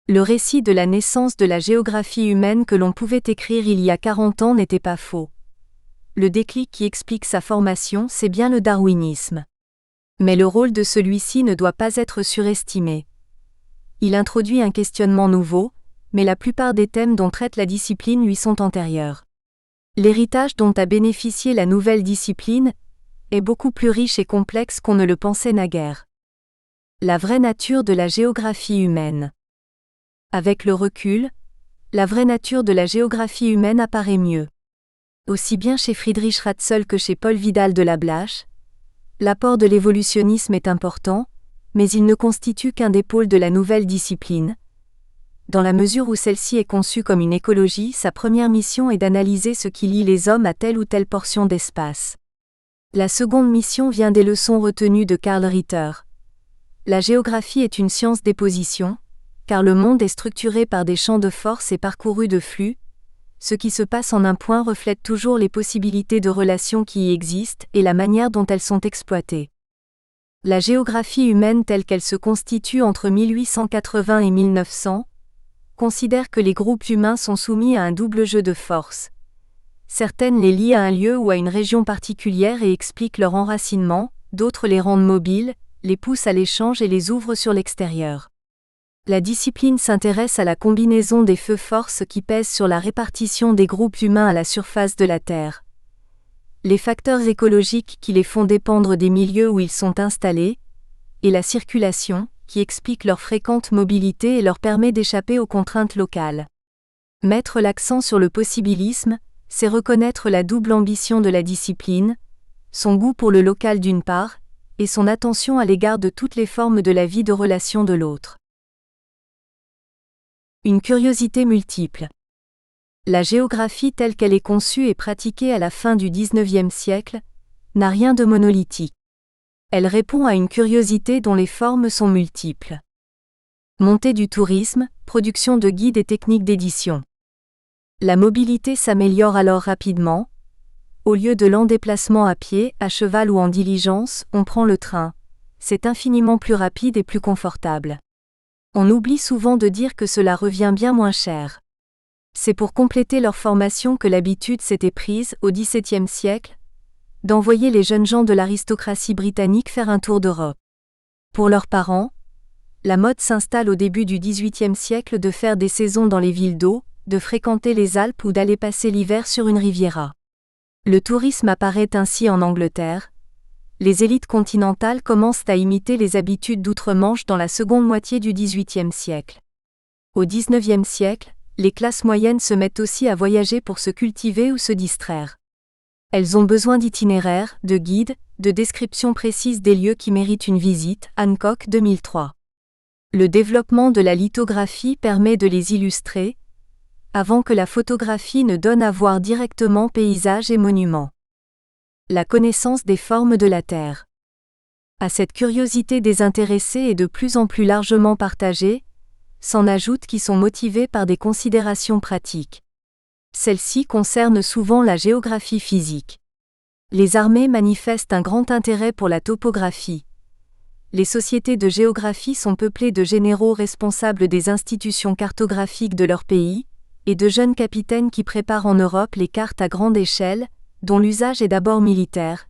Le récit de la naissance de la géographie humaine que l'on pouvait écrire il y a 40 ans n'était pas faux. Le déclic qui explique sa formation, c'est bien le darwinisme. Mais le rôle de celui-ci ne doit pas être surestimé. Il introduit un questionnement nouveau, mais la plupart des thèmes dont traite la discipline lui sont antérieurs. L'héritage dont a bénéficié la nouvelle discipline est beaucoup plus riche et complexe qu'on ne le pensait naguère. La vraie nature de la géographie humaine. Avec le recul, la vraie nature de la géographie humaine apparaît mieux. Aussi bien chez Friedrich Ratzel que chez Paul Vidal de la Blache, l'apport de l'évolutionnisme est important, mais il ne constitue qu'un des pôles de la nouvelle discipline. Dans la mesure où celle-ci est conçue comme une écologie, sa première mission est d'analyser ce qui lie les hommes à telle ou telle portion d'espace. La seconde mission vient des leçons retenues de Karl Ritter. La géographie est une science des positions, car le monde est structuré par des champs de force et parcouru de flux. Ce qui se passe en un point reflète toujours les possibilités de relations qui y existent et la manière dont elles sont exploitées. La géographie humaine telle qu'elle se constitue entre 1880 et 1900 considère que les groupes humains sont soumis à un double jeu de forces. Certaines les lient à un lieu ou à une région particulière et expliquent leur enracinement, d'autres les rendent mobiles, les poussent à l'échange et les ouvrent sur l'extérieur. La discipline s'intéresse à la combinaison des feux-forces qui pèsent sur la répartition des groupes humains à la surface de la Terre. Les facteurs écologiques qui les font dépendre des milieux où ils sont installés, et la circulation, qui explique leur fréquente mobilité et leur permet d'échapper aux contraintes locales. Mettre l'accent sur le possibilisme, c'est reconnaître la double ambition de la discipline, son goût pour le local d'une part, et son attention à l'égard de toutes les formes de la vie de relation de l'autre. Une curiosité multiple. La géographie telle qu'elle est conçue et pratiquée à la fin du XIXe siècle n'a rien de monolithique. Elle répond à une curiosité dont les formes sont multiples. Montée du tourisme, production de guides et techniques d'édition. La mobilité s'améliore alors rapidement. Au lieu de lents déplacements à pied, à cheval ou en diligence, on prend le train. C'est infiniment plus rapide et plus confortable. On oublie souvent de dire que cela revient bien moins cher. C'est pour compléter leur formation que l'habitude s'était prise, au XVIIe siècle, d'envoyer les jeunes gens de l'aristocratie britannique faire un tour d'Europe. Pour leurs parents, la mode s'installe au début du XVIIIe siècle de faire des saisons dans les villes d'eau, de fréquenter les Alpes ou d'aller passer l'hiver sur une riviera. Le tourisme apparaît ainsi en Angleterre. Les élites continentales commencent à imiter les habitudes d'outre-Manche dans la seconde moitié du XVIIIe siècle. Au XIXe siècle, les classes moyennes se mettent aussi à voyager pour se cultiver ou se distraire. Elles ont besoin d'itinéraires, de guides, de descriptions précises des lieux qui méritent une visite. Hancock 2003. Le développement de la lithographie permet de les illustrer, avant que la photographie ne donne à voir directement paysages et monuments. La connaissance des formes de la Terre. À cette curiosité désintéressée et de plus en plus largement partagée, s'en ajoutent qui sont motivées par des considérations pratiques. Celles-ci concernent souvent la géographie physique. Les armées manifestent un grand intérêt pour la topographie. Les sociétés de géographie sont peuplées de généraux responsables des institutions cartographiques de leur pays, et de jeunes capitaines qui préparent en Europe les cartes à grande échelle, dont l'usage est d'abord militaire.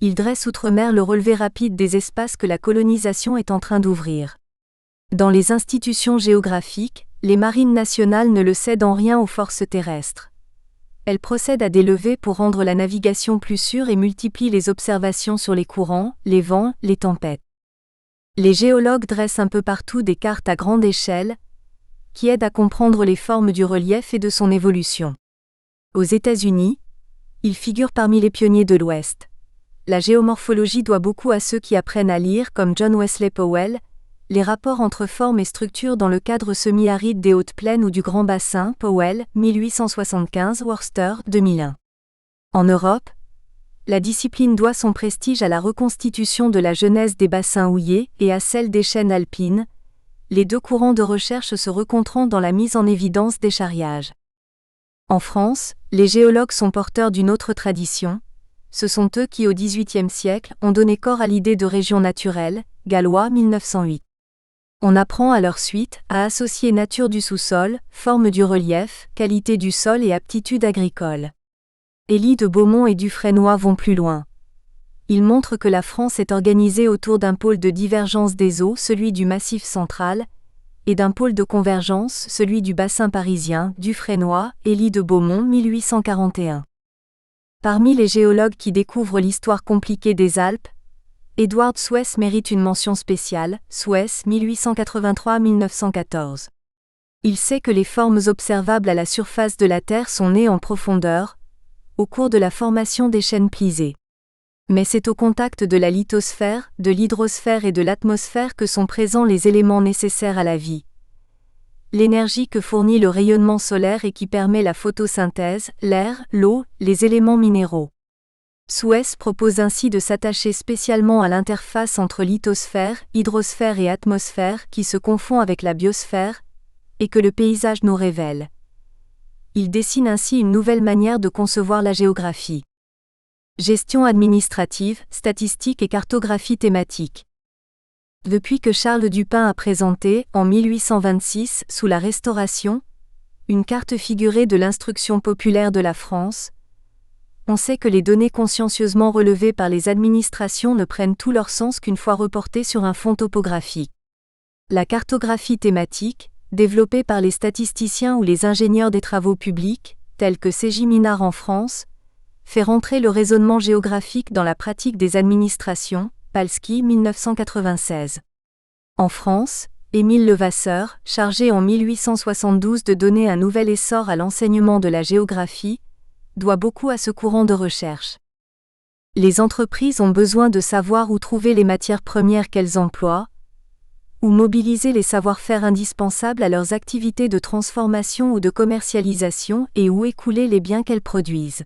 Ils dressent outre-mer le relevé rapide des espaces que la colonisation est en train d'ouvrir. Dans les institutions géographiques, les marines nationales ne le cèdent en rien aux forces terrestres. Elles procèdent à des levées pour rendre la navigation plus sûre et multiplient les observations sur les courants, les vents, les tempêtes. Les géologues dressent un peu partout des cartes à grande échelle, qui aident à comprendre les formes du relief et de son évolution. Aux États-Unis, il figure parmi les pionniers de l'Ouest. La géomorphologie doit beaucoup à ceux qui apprennent à lire, comme John Wesley Powell, les rapports entre forme et structure dans le cadre semi-aride des Hautes Plaines ou du Grand Bassin, Powell, 1875, Worcester, 2001. En Europe, la discipline doit son prestige à la reconstitution de la genèse des bassins houillers et à celle des chaînes alpines, les deux courants de recherche se rencontrant dans la mise en évidence des charriages. En France, les géologues sont porteurs d'une autre tradition. Ce sont eux qui, au XVIIIe siècle, ont donné corps à l'idée de région naturelle, Gallois 1908. On apprend à leur suite à associer nature du sous-sol, forme du relief, qualité du sol et aptitude agricole. Élie de Beaumont et Dufresnoy vont plus loin. Ils montrent que la France est organisée autour d'un pôle de divergence des eaux, celui du Massif central, et d'un pôle de convergence, celui du bassin parisien, Dufresnoy, Élie de Beaumont 1841. Parmi les géologues qui découvrent l'histoire compliquée des Alpes, Edward Suess mérite une mention spéciale, Suess 1883-1914. Il sait que les formes observables à la surface de la Terre sont nées en profondeur, au cours de la formation des chaînes plisées. Mais c'est au contact de la lithosphère, de l'hydrosphère et de l'atmosphère que sont présents les éléments nécessaires à la vie. L'énergie que fournit le rayonnement solaire et qui permet la photosynthèse, l'air, l'eau, les éléments minéraux. Suess propose ainsi de s'attacher spécialement à l'interface entre lithosphère, hydrosphère et atmosphère qui se confond avec la biosphère, et que le paysage nous révèle. Il dessine ainsi une nouvelle manière de concevoir la géographie. Gestion administrative, statistique et cartographie thématique. Depuis que Charles Dupin a présenté, en 1826, sous la Restauration, une carte figurée de l'instruction populaire de la France, on sait que les données consciencieusement relevées par les administrations ne prennent tout leur sens qu'une fois reportées sur un fond topographique. La cartographie thématique, développée par les statisticiens ou les ingénieurs des travaux publics, tels que C.J. Minard en France, fait rentrer le raisonnement géographique dans la pratique des administrations, Palsky 1996. En France, Émile Levasseur, chargé en 1872 de donner un nouvel essor à l'enseignement de la géographie, doit beaucoup à ce courant de recherche. Les entreprises ont besoin de savoir où trouver les matières premières qu'elles emploient, où mobiliser les savoir-faire indispensables à leurs activités de transformation ou de commercialisation et où écouler les biens qu'elles produisent.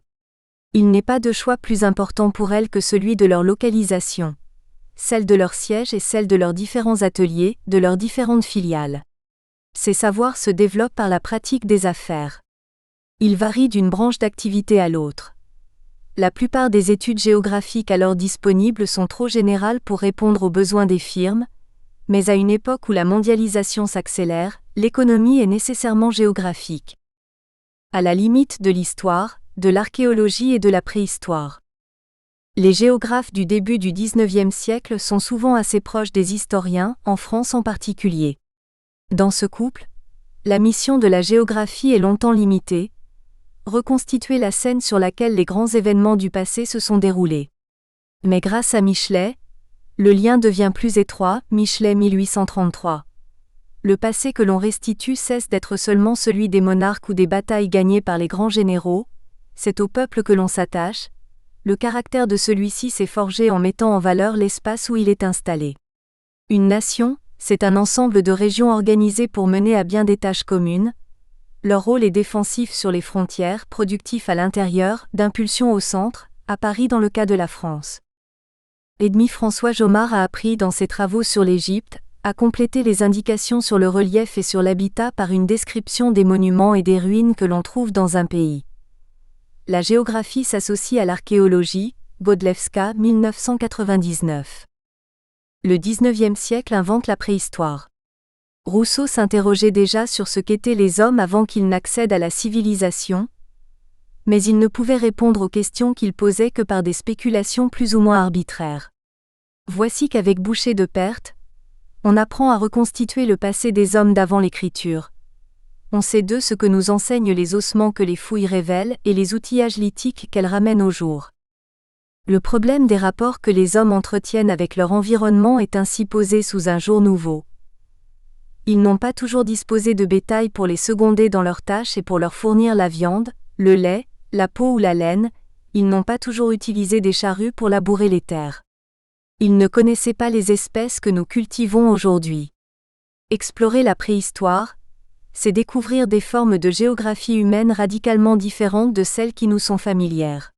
Il n'est pas de choix plus important pour elles que celui de leur localisation, celle de leur siège et celle de leurs différents ateliers, de leurs différentes filiales. Ces savoirs se développent par la pratique des affaires. Ils varient d'une branche d'activité à l'autre. La plupart des études géographiques alors disponibles sont trop générales pour répondre aux besoins des firmes, mais à une époque où la mondialisation s'accélère, l'économie est nécessairement géographique. À la limite de l'histoire, de l'archéologie et de la préhistoire. Les géographes du début du XIXe siècle sont souvent assez proches des historiens, en France en particulier. Dans ce couple, la mission de la géographie est longtemps limitée, reconstituer la scène sur laquelle les grands événements du passé se sont déroulés. Mais grâce à Michelet, le lien devient plus étroit, Michelet 1833. Le passé que l'on restitue cesse d'être seulement celui des monarques ou des batailles gagnées par les grands généraux, c'est au peuple que l'on s'attache, le caractère de celui-ci s'est forgé en mettant en valeur l'espace où il est installé. Une nation, c'est un ensemble de régions organisées pour mener à bien des tâches communes. Leur rôle est défensif sur les frontières, productif à l'intérieur, d'impulsion au centre, à Paris dans le cas de la France. Edmy François Jomard a appris dans ses travaux sur l'Égypte, à compléter les indications sur le relief et sur l'habitat par une description des monuments et des ruines que l'on trouve dans un pays. La géographie s'associe à l'archéologie, Godlewska 1999. Le XIXe siècle invente la préhistoire. Rousseau s'interrogeait déjà sur ce qu'étaient les hommes avant qu'ils n'accèdent à la civilisation, mais il ne pouvait répondre aux questions qu'il posait que par des spéculations plus ou moins arbitraires. Voici qu'avec Boucher de Perthes, on apprend à reconstituer le passé des hommes d'avant l'écriture. On sait d'eux ce que nous enseignent les ossements que les fouilles révèlent et les outillages lithiques qu'elles ramènent au jour. Le problème des rapports que les hommes entretiennent avec leur environnement est ainsi posé sous un jour nouveau. Ils n'ont pas toujours disposé de bétail pour les seconder dans leurs tâches et pour leur fournir la viande, le lait, la peau ou la laine, ils n'ont pas toujours utilisé des charrues pour labourer les terres. Ils ne connaissaient pas les espèces que nous cultivons aujourd'hui. Explorer la préhistoire, c'est découvrir des formes de géographie humaine radicalement différentes de celles qui nous sont familières.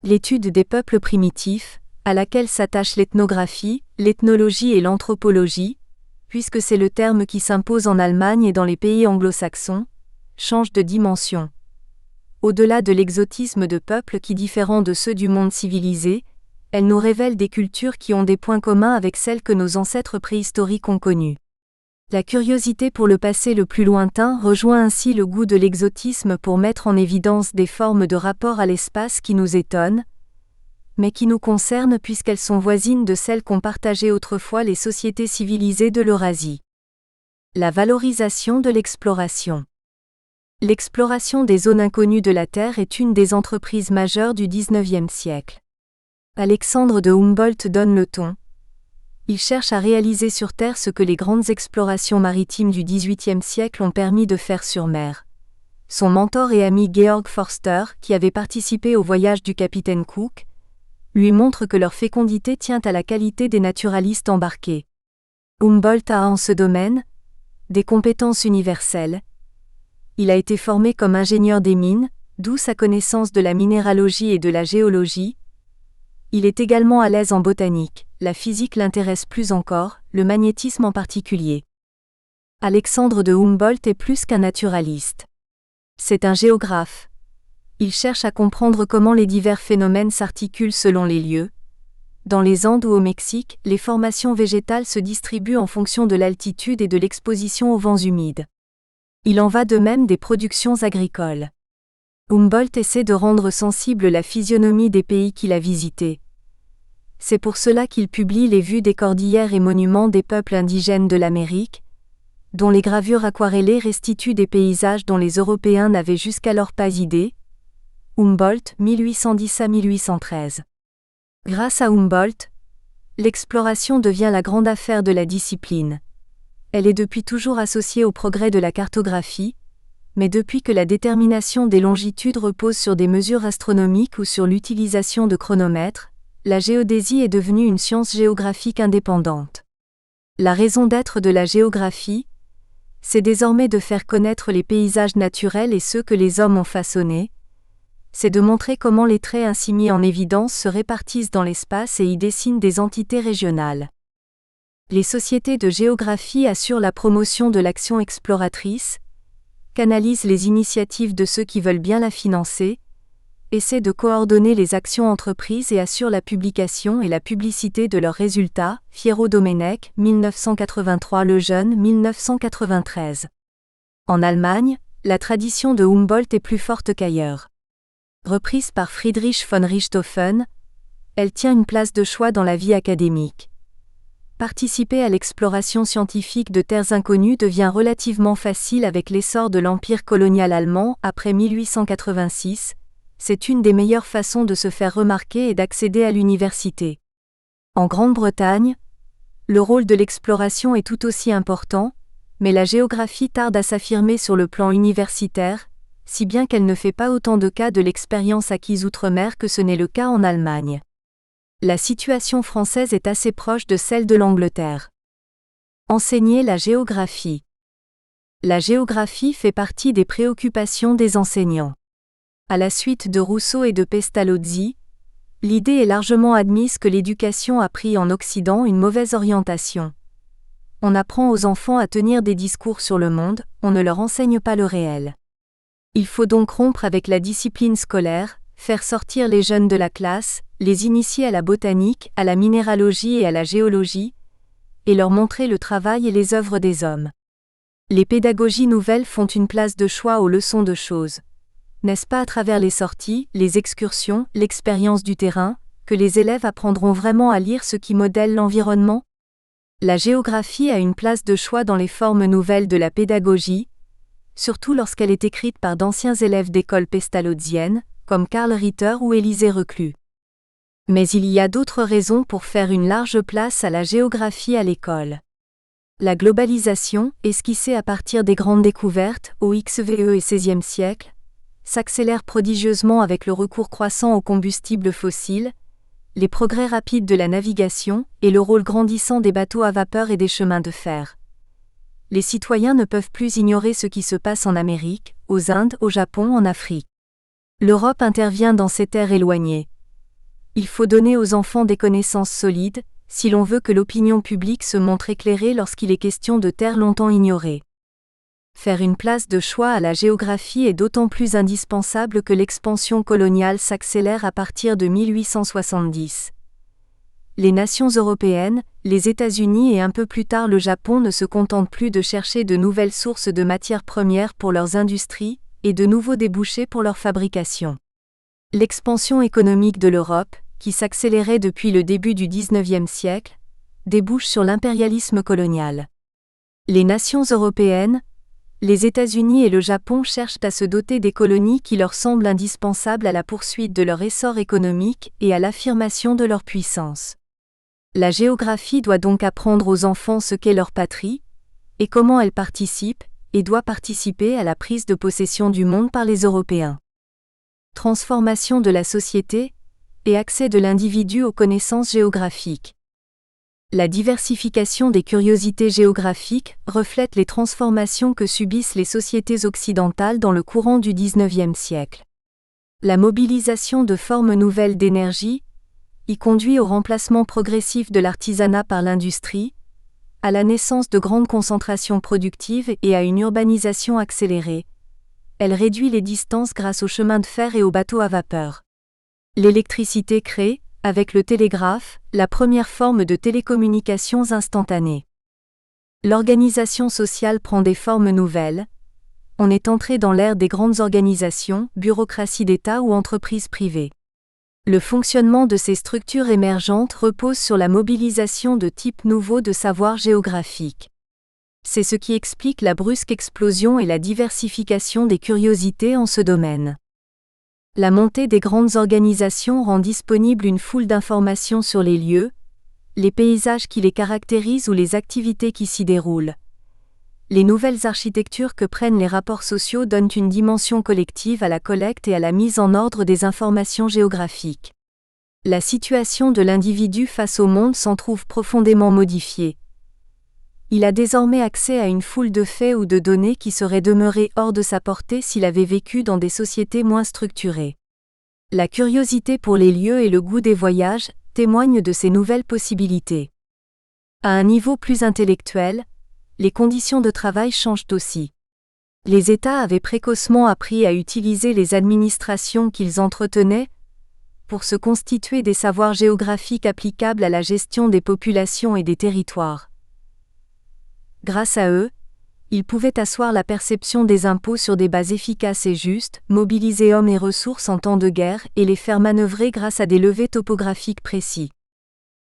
L'étude des peuples primitifs, à laquelle s'attachent l'ethnographie, l'ethnologie et l'anthropologie, puisque c'est le terme qui s'impose en Allemagne et dans les pays anglo-saxons, change de dimension. Au-delà de l'exotisme de peuples qui diffèrent de ceux du monde civilisé, elle nous révèle des cultures qui ont des points communs avec celles que nos ancêtres préhistoriques ont connues. La curiosité pour le passé le plus lointain rejoint ainsi le goût de l'exotisme pour mettre en évidence des formes de rapport à l'espace qui nous étonnent, mais qui nous concernent puisqu'elles sont voisines de celles qu'ont partagées autrefois les sociétés civilisées de l'Eurasie. La valorisation de l'exploration. L'exploration des zones inconnues de la Terre est une des entreprises majeures du XIXe siècle. Alexandre de Humboldt donne le ton. Il cherche à réaliser sur Terre ce que les grandes explorations maritimes du XVIIIe siècle ont permis de faire sur mer. Son mentor et ami Georg Forster, qui avait participé au voyage du capitaine Cook, lui montre que leur fécondité tient à la qualité des naturalistes embarqués. Humboldt a en ce domaine des compétences universelles. Il a été formé comme ingénieur des mines, d'où sa connaissance de la minéralogie et de la géologie. Il est également à l'aise en botanique, la physique l'intéresse plus encore, le magnétisme en particulier. Alexandre de Humboldt est plus qu'un naturaliste. C'est un géographe. Il cherche à comprendre comment les divers phénomènes s'articulent selon les lieux. Dans les Andes ou au Mexique, les formations végétales se distribuent en fonction de l'altitude et de l'exposition aux vents humides. Il en va de même des productions agricoles. Humboldt essaie de rendre sensible la physionomie des pays qu'il a visités. C'est pour cela qu'il publie les vues des cordillères et monuments des peuples indigènes de l'Amérique, dont les gravures aquarellées restituent des paysages dont les Européens n'avaient jusqu'alors pas idée. Humboldt, 1810 à 1813. Grâce à Humboldt, l'exploration devient la grande affaire de la discipline. Elle est depuis toujours associée au progrès de la cartographie, mais depuis que la détermination des longitudes repose sur des mesures astronomiques ou sur l'utilisation de chronomètres, la géodésie est devenue une science géographique indépendante. La raison d'être de la géographie, c'est désormais de faire connaître les paysages naturels et ceux que les hommes ont façonnés, c'est de montrer comment les traits ainsi mis en évidence se répartissent dans l'espace et y dessinent des entités régionales. Les sociétés de géographie assurent la promotion de l'action exploratrice, canalisent les initiatives de ceux qui veulent bien la financer, essaient de coordonner les actions entreprises et assurent la publication et la publicité de leurs résultats. Fiero Domenech, 1983 Lejeune, 1993. En Allemagne, la tradition de Humboldt est plus forte qu'ailleurs. Reprise par Friedrich von Richthofen, elle tient une place de choix dans la vie académique. Participer à l'exploration scientifique de terres inconnues devient relativement facile avec l'essor de l'empire colonial allemand après 1886. C'est une des meilleures façons de se faire remarquer et d'accéder à l'université. En Grande-Bretagne, le rôle de l'exploration est tout aussi important, mais la géographie tarde à s'affirmer sur le plan universitaire, si bien qu'elle ne fait pas autant de cas de l'expérience acquise outre-mer que ce n'est le cas en Allemagne. La situation française est assez proche de celle de l'Angleterre. Enseigner la géographie. La géographie fait partie des préoccupations des enseignants. À la suite de Rousseau et de Pestalozzi, l'idée est largement admise que l'éducation a pris en Occident une mauvaise orientation. On apprend aux enfants à tenir des discours sur le monde, on ne leur enseigne pas le réel. Il faut donc rompre avec la discipline scolaire, faire sortir les jeunes de la classe, les initier à la botanique, à la minéralogie et à la géologie, et leur montrer le travail et les œuvres des hommes. Les pédagogies nouvelles font une place de choix aux leçons de choses. N'est-ce pas à travers les sorties, les excursions, l'expérience du terrain, que les élèves apprendront vraiment à lire ce qui modèle l'environnement ? La géographie a une place de choix dans les formes nouvelles de la pédagogie, surtout lorsqu'elle est écrite par d'anciens élèves d'écoles pestalozziennes, comme Karl Ritter ou Élisée Reclus. Mais il y a d'autres raisons pour faire une large place à la géographie à l'école. La globalisation, esquissée à partir des grandes découvertes, au XVe et XVIe siècle, s'accélère prodigieusement avec le recours croissant aux combustibles fossiles, les progrès rapides de la navigation et le rôle grandissant des bateaux à vapeur et des chemins de fer. Les citoyens ne peuvent plus ignorer ce qui se passe en Amérique, aux Indes, au Japon, en Afrique. L'Europe intervient dans ces terres éloignées. Il faut donner aux enfants des connaissances solides, si l'on veut que l'opinion publique se montre éclairée lorsqu'il est question de terres longtemps ignorées. Faire une place de choix à la géographie est d'autant plus indispensable que l'expansion coloniale s'accélère à partir de 1870. Les nations européennes, les États-Unis et un peu plus tard le Japon ne se contentent plus de chercher de nouvelles sources de matières premières pour leurs industries, et de nouveaux débouchés pour leur fabrication. L'expansion économique de l'Europe, qui s'accélérait depuis le début du XIXe siècle, débouche sur l'impérialisme colonial. Les nations européennes, les États-Unis et le Japon cherchent à se doter des colonies qui leur semblent indispensables à la poursuite de leur essor économique et à l'affirmation de leur puissance. La géographie doit donc apprendre aux enfants ce qu'est leur patrie, et comment elle participe, et doit participer à la prise de possession du monde par les Européens. Transformation de la société et accès de l'individu aux connaissances géographiques. La diversification des curiosités géographiques reflète les transformations que subissent les sociétés occidentales dans le courant du XIXe siècle. La mobilisation de formes nouvelles d'énergie y conduit au remplacement progressif de l'artisanat par l'industrie, à la naissance de grandes concentrations productives et à une urbanisation accélérée. Elle réduit les distances grâce aux chemins de fer et aux bateaux à vapeur. L'électricité crée, avec le télégraphe, la première forme de télécommunications instantanées. L'organisation sociale prend des formes nouvelles. On est entré dans l'ère des grandes organisations, bureaucraties d'État ou entreprises privées. Le fonctionnement de ces structures émergentes repose sur la mobilisation de types nouveaux de savoirs géographiques. C'est ce qui explique la brusque explosion et la diversification des curiosités en ce domaine. La montée des grandes organisations rend disponible une foule d'informations sur les lieux, les paysages qui les caractérisent ou les activités qui s'y déroulent. Les nouvelles architectures que prennent les rapports sociaux donnent une dimension collective à la collecte et à la mise en ordre des informations géographiques. La situation de l'individu face au monde s'en trouve profondément modifiée. Il a désormais accès à une foule de faits ou de données qui seraient demeurées hors de sa portée s'il avait vécu dans des sociétés moins structurées. La curiosité pour les lieux et le goût des voyages témoignent de ces nouvelles possibilités. À un niveau plus intellectuel, les conditions de travail changent aussi. Les États avaient précocement appris à utiliser les administrations qu'ils entretenaient pour se constituer des savoirs géographiques applicables à la gestion des populations et des territoires. Grâce à eux, ils pouvaient asseoir la perception des impôts sur des bases efficaces et justes, mobiliser hommes et ressources en temps de guerre et les faire manœuvrer grâce à des levés topographiques précis.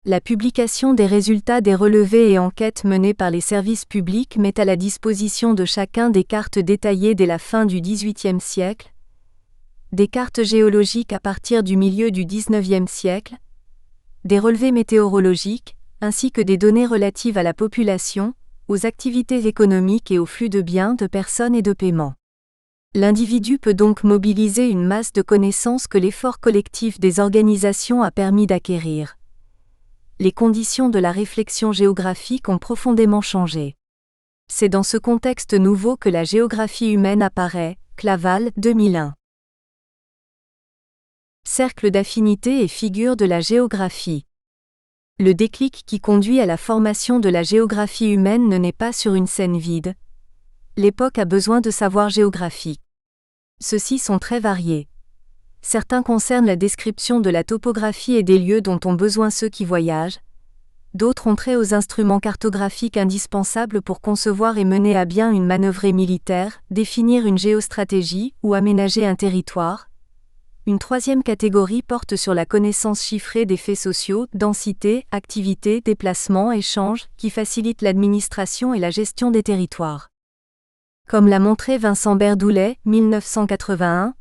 La publication des résultats des relevés et enquêtes menées par les services publics met à la disposition de chacun des cartes détaillées dès la fin du XVIIIe siècle, des cartes géologiques à partir du milieu du XIXe siècle, des relevés météorologiques, ainsi que des données relatives à la population, aux activités économiques et aux flux de biens, de personnes et de paiements. L'individu peut donc mobiliser une masse de connaissances que l'effort collectif des organisations a permis d'acquérir. Les conditions de la réflexion géographique ont profondément changé. C'est dans ce contexte nouveau que la géographie humaine apparaît, Claval, 2001. Cercle d'affinité et figure de la géographie. Le déclic qui conduit à la formation de la géographie humaine ne naît pas sur une scène vide. L'époque a besoin de savoirs géographiques. Ceux-ci sont très variés. Certains concernent la description de la topographie et des lieux dont ont besoin ceux qui voyagent. D'autres ont trait aux instruments cartographiques indispensables pour concevoir et mener à bien une manœuvrée militaire, définir une géostratégie ou aménager un territoire. Une troisième catégorie porte sur la connaissance chiffrée des faits sociaux, densité, activité, déplacement, échange, qui facilitent l'administration et la gestion des territoires. Comme l'a montré Vincent Berdoulet, 1981,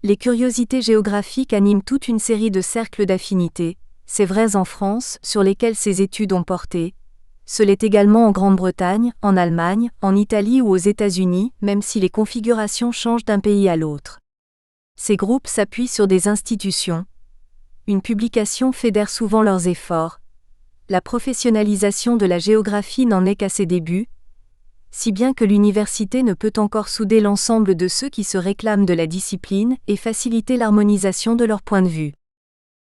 les curiosités géographiques animent toute une série de cercles d'affinité, c'est vrai en France, sur lesquels ces études ont porté. Ce l'est également en Grande-Bretagne, en Allemagne, en Italie ou aux États-Unis, même si les configurations changent d'un pays à l'autre. Ces groupes s'appuient sur des institutions. Une publication fédère souvent leurs efforts. La professionnalisation de la géographie n'en est qu'à ses débuts, si bien que l'université ne peut encore souder l'ensemble de ceux qui se réclament de la discipline et faciliter l'harmonisation de leur point de vue.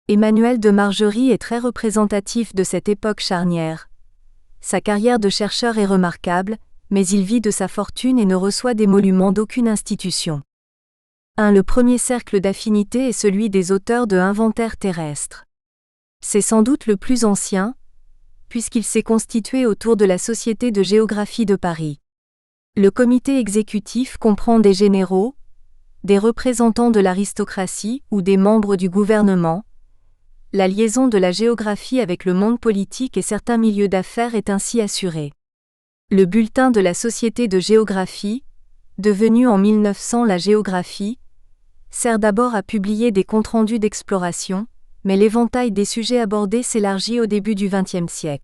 Emmanuel de Margerie est très représentatif de cette époque charnière. Sa carrière de chercheur est remarquable, mais il vit de sa fortune et ne reçoit d'émoluments d'aucune institution. Le premier cercle d'affinité est celui des auteurs de Inventaire terrestre. C'est sans doute le plus ancien, puisqu'il s'est constitué autour de la Société de géographie de Paris. Le comité exécutif comprend des généraux, des représentants de l'aristocratie ou des membres du gouvernement. La liaison de la géographie avec le monde politique et certains milieux d'affaires est ainsi assurée. Le bulletin de la Société de géographie, devenu en 1900 la Géographie, sert d'abord à publier des comptes rendus d'exploration, mais l'éventail des sujets abordés s'élargit au début du XXe siècle.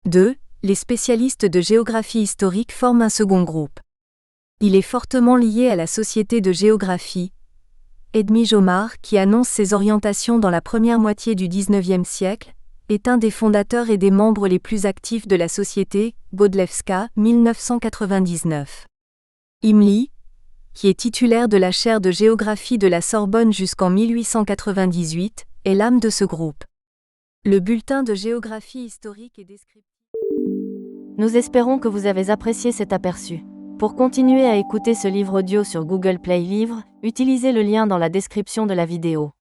2. Les spécialistes de géographie historique forment un second groupe. Il est fortement lié à la Société de géographie. Edmige Omar, qui annonce ses orientations dans la première moitié du XIXe siècle, est un des fondateurs et des membres les plus actifs de la société, Godlewska, 1999. Imli, qui est titulaire de la chaire de géographie de la Sorbonne jusqu'en 1898, est l'âme de ce groupe. Le bulletin de géographie historique est descriptif. Nous espérons que vous avez apprécié cet aperçu. Pour continuer à écouter ce livre audio sur Google Play Livres, utilisez le lien dans la description de la vidéo.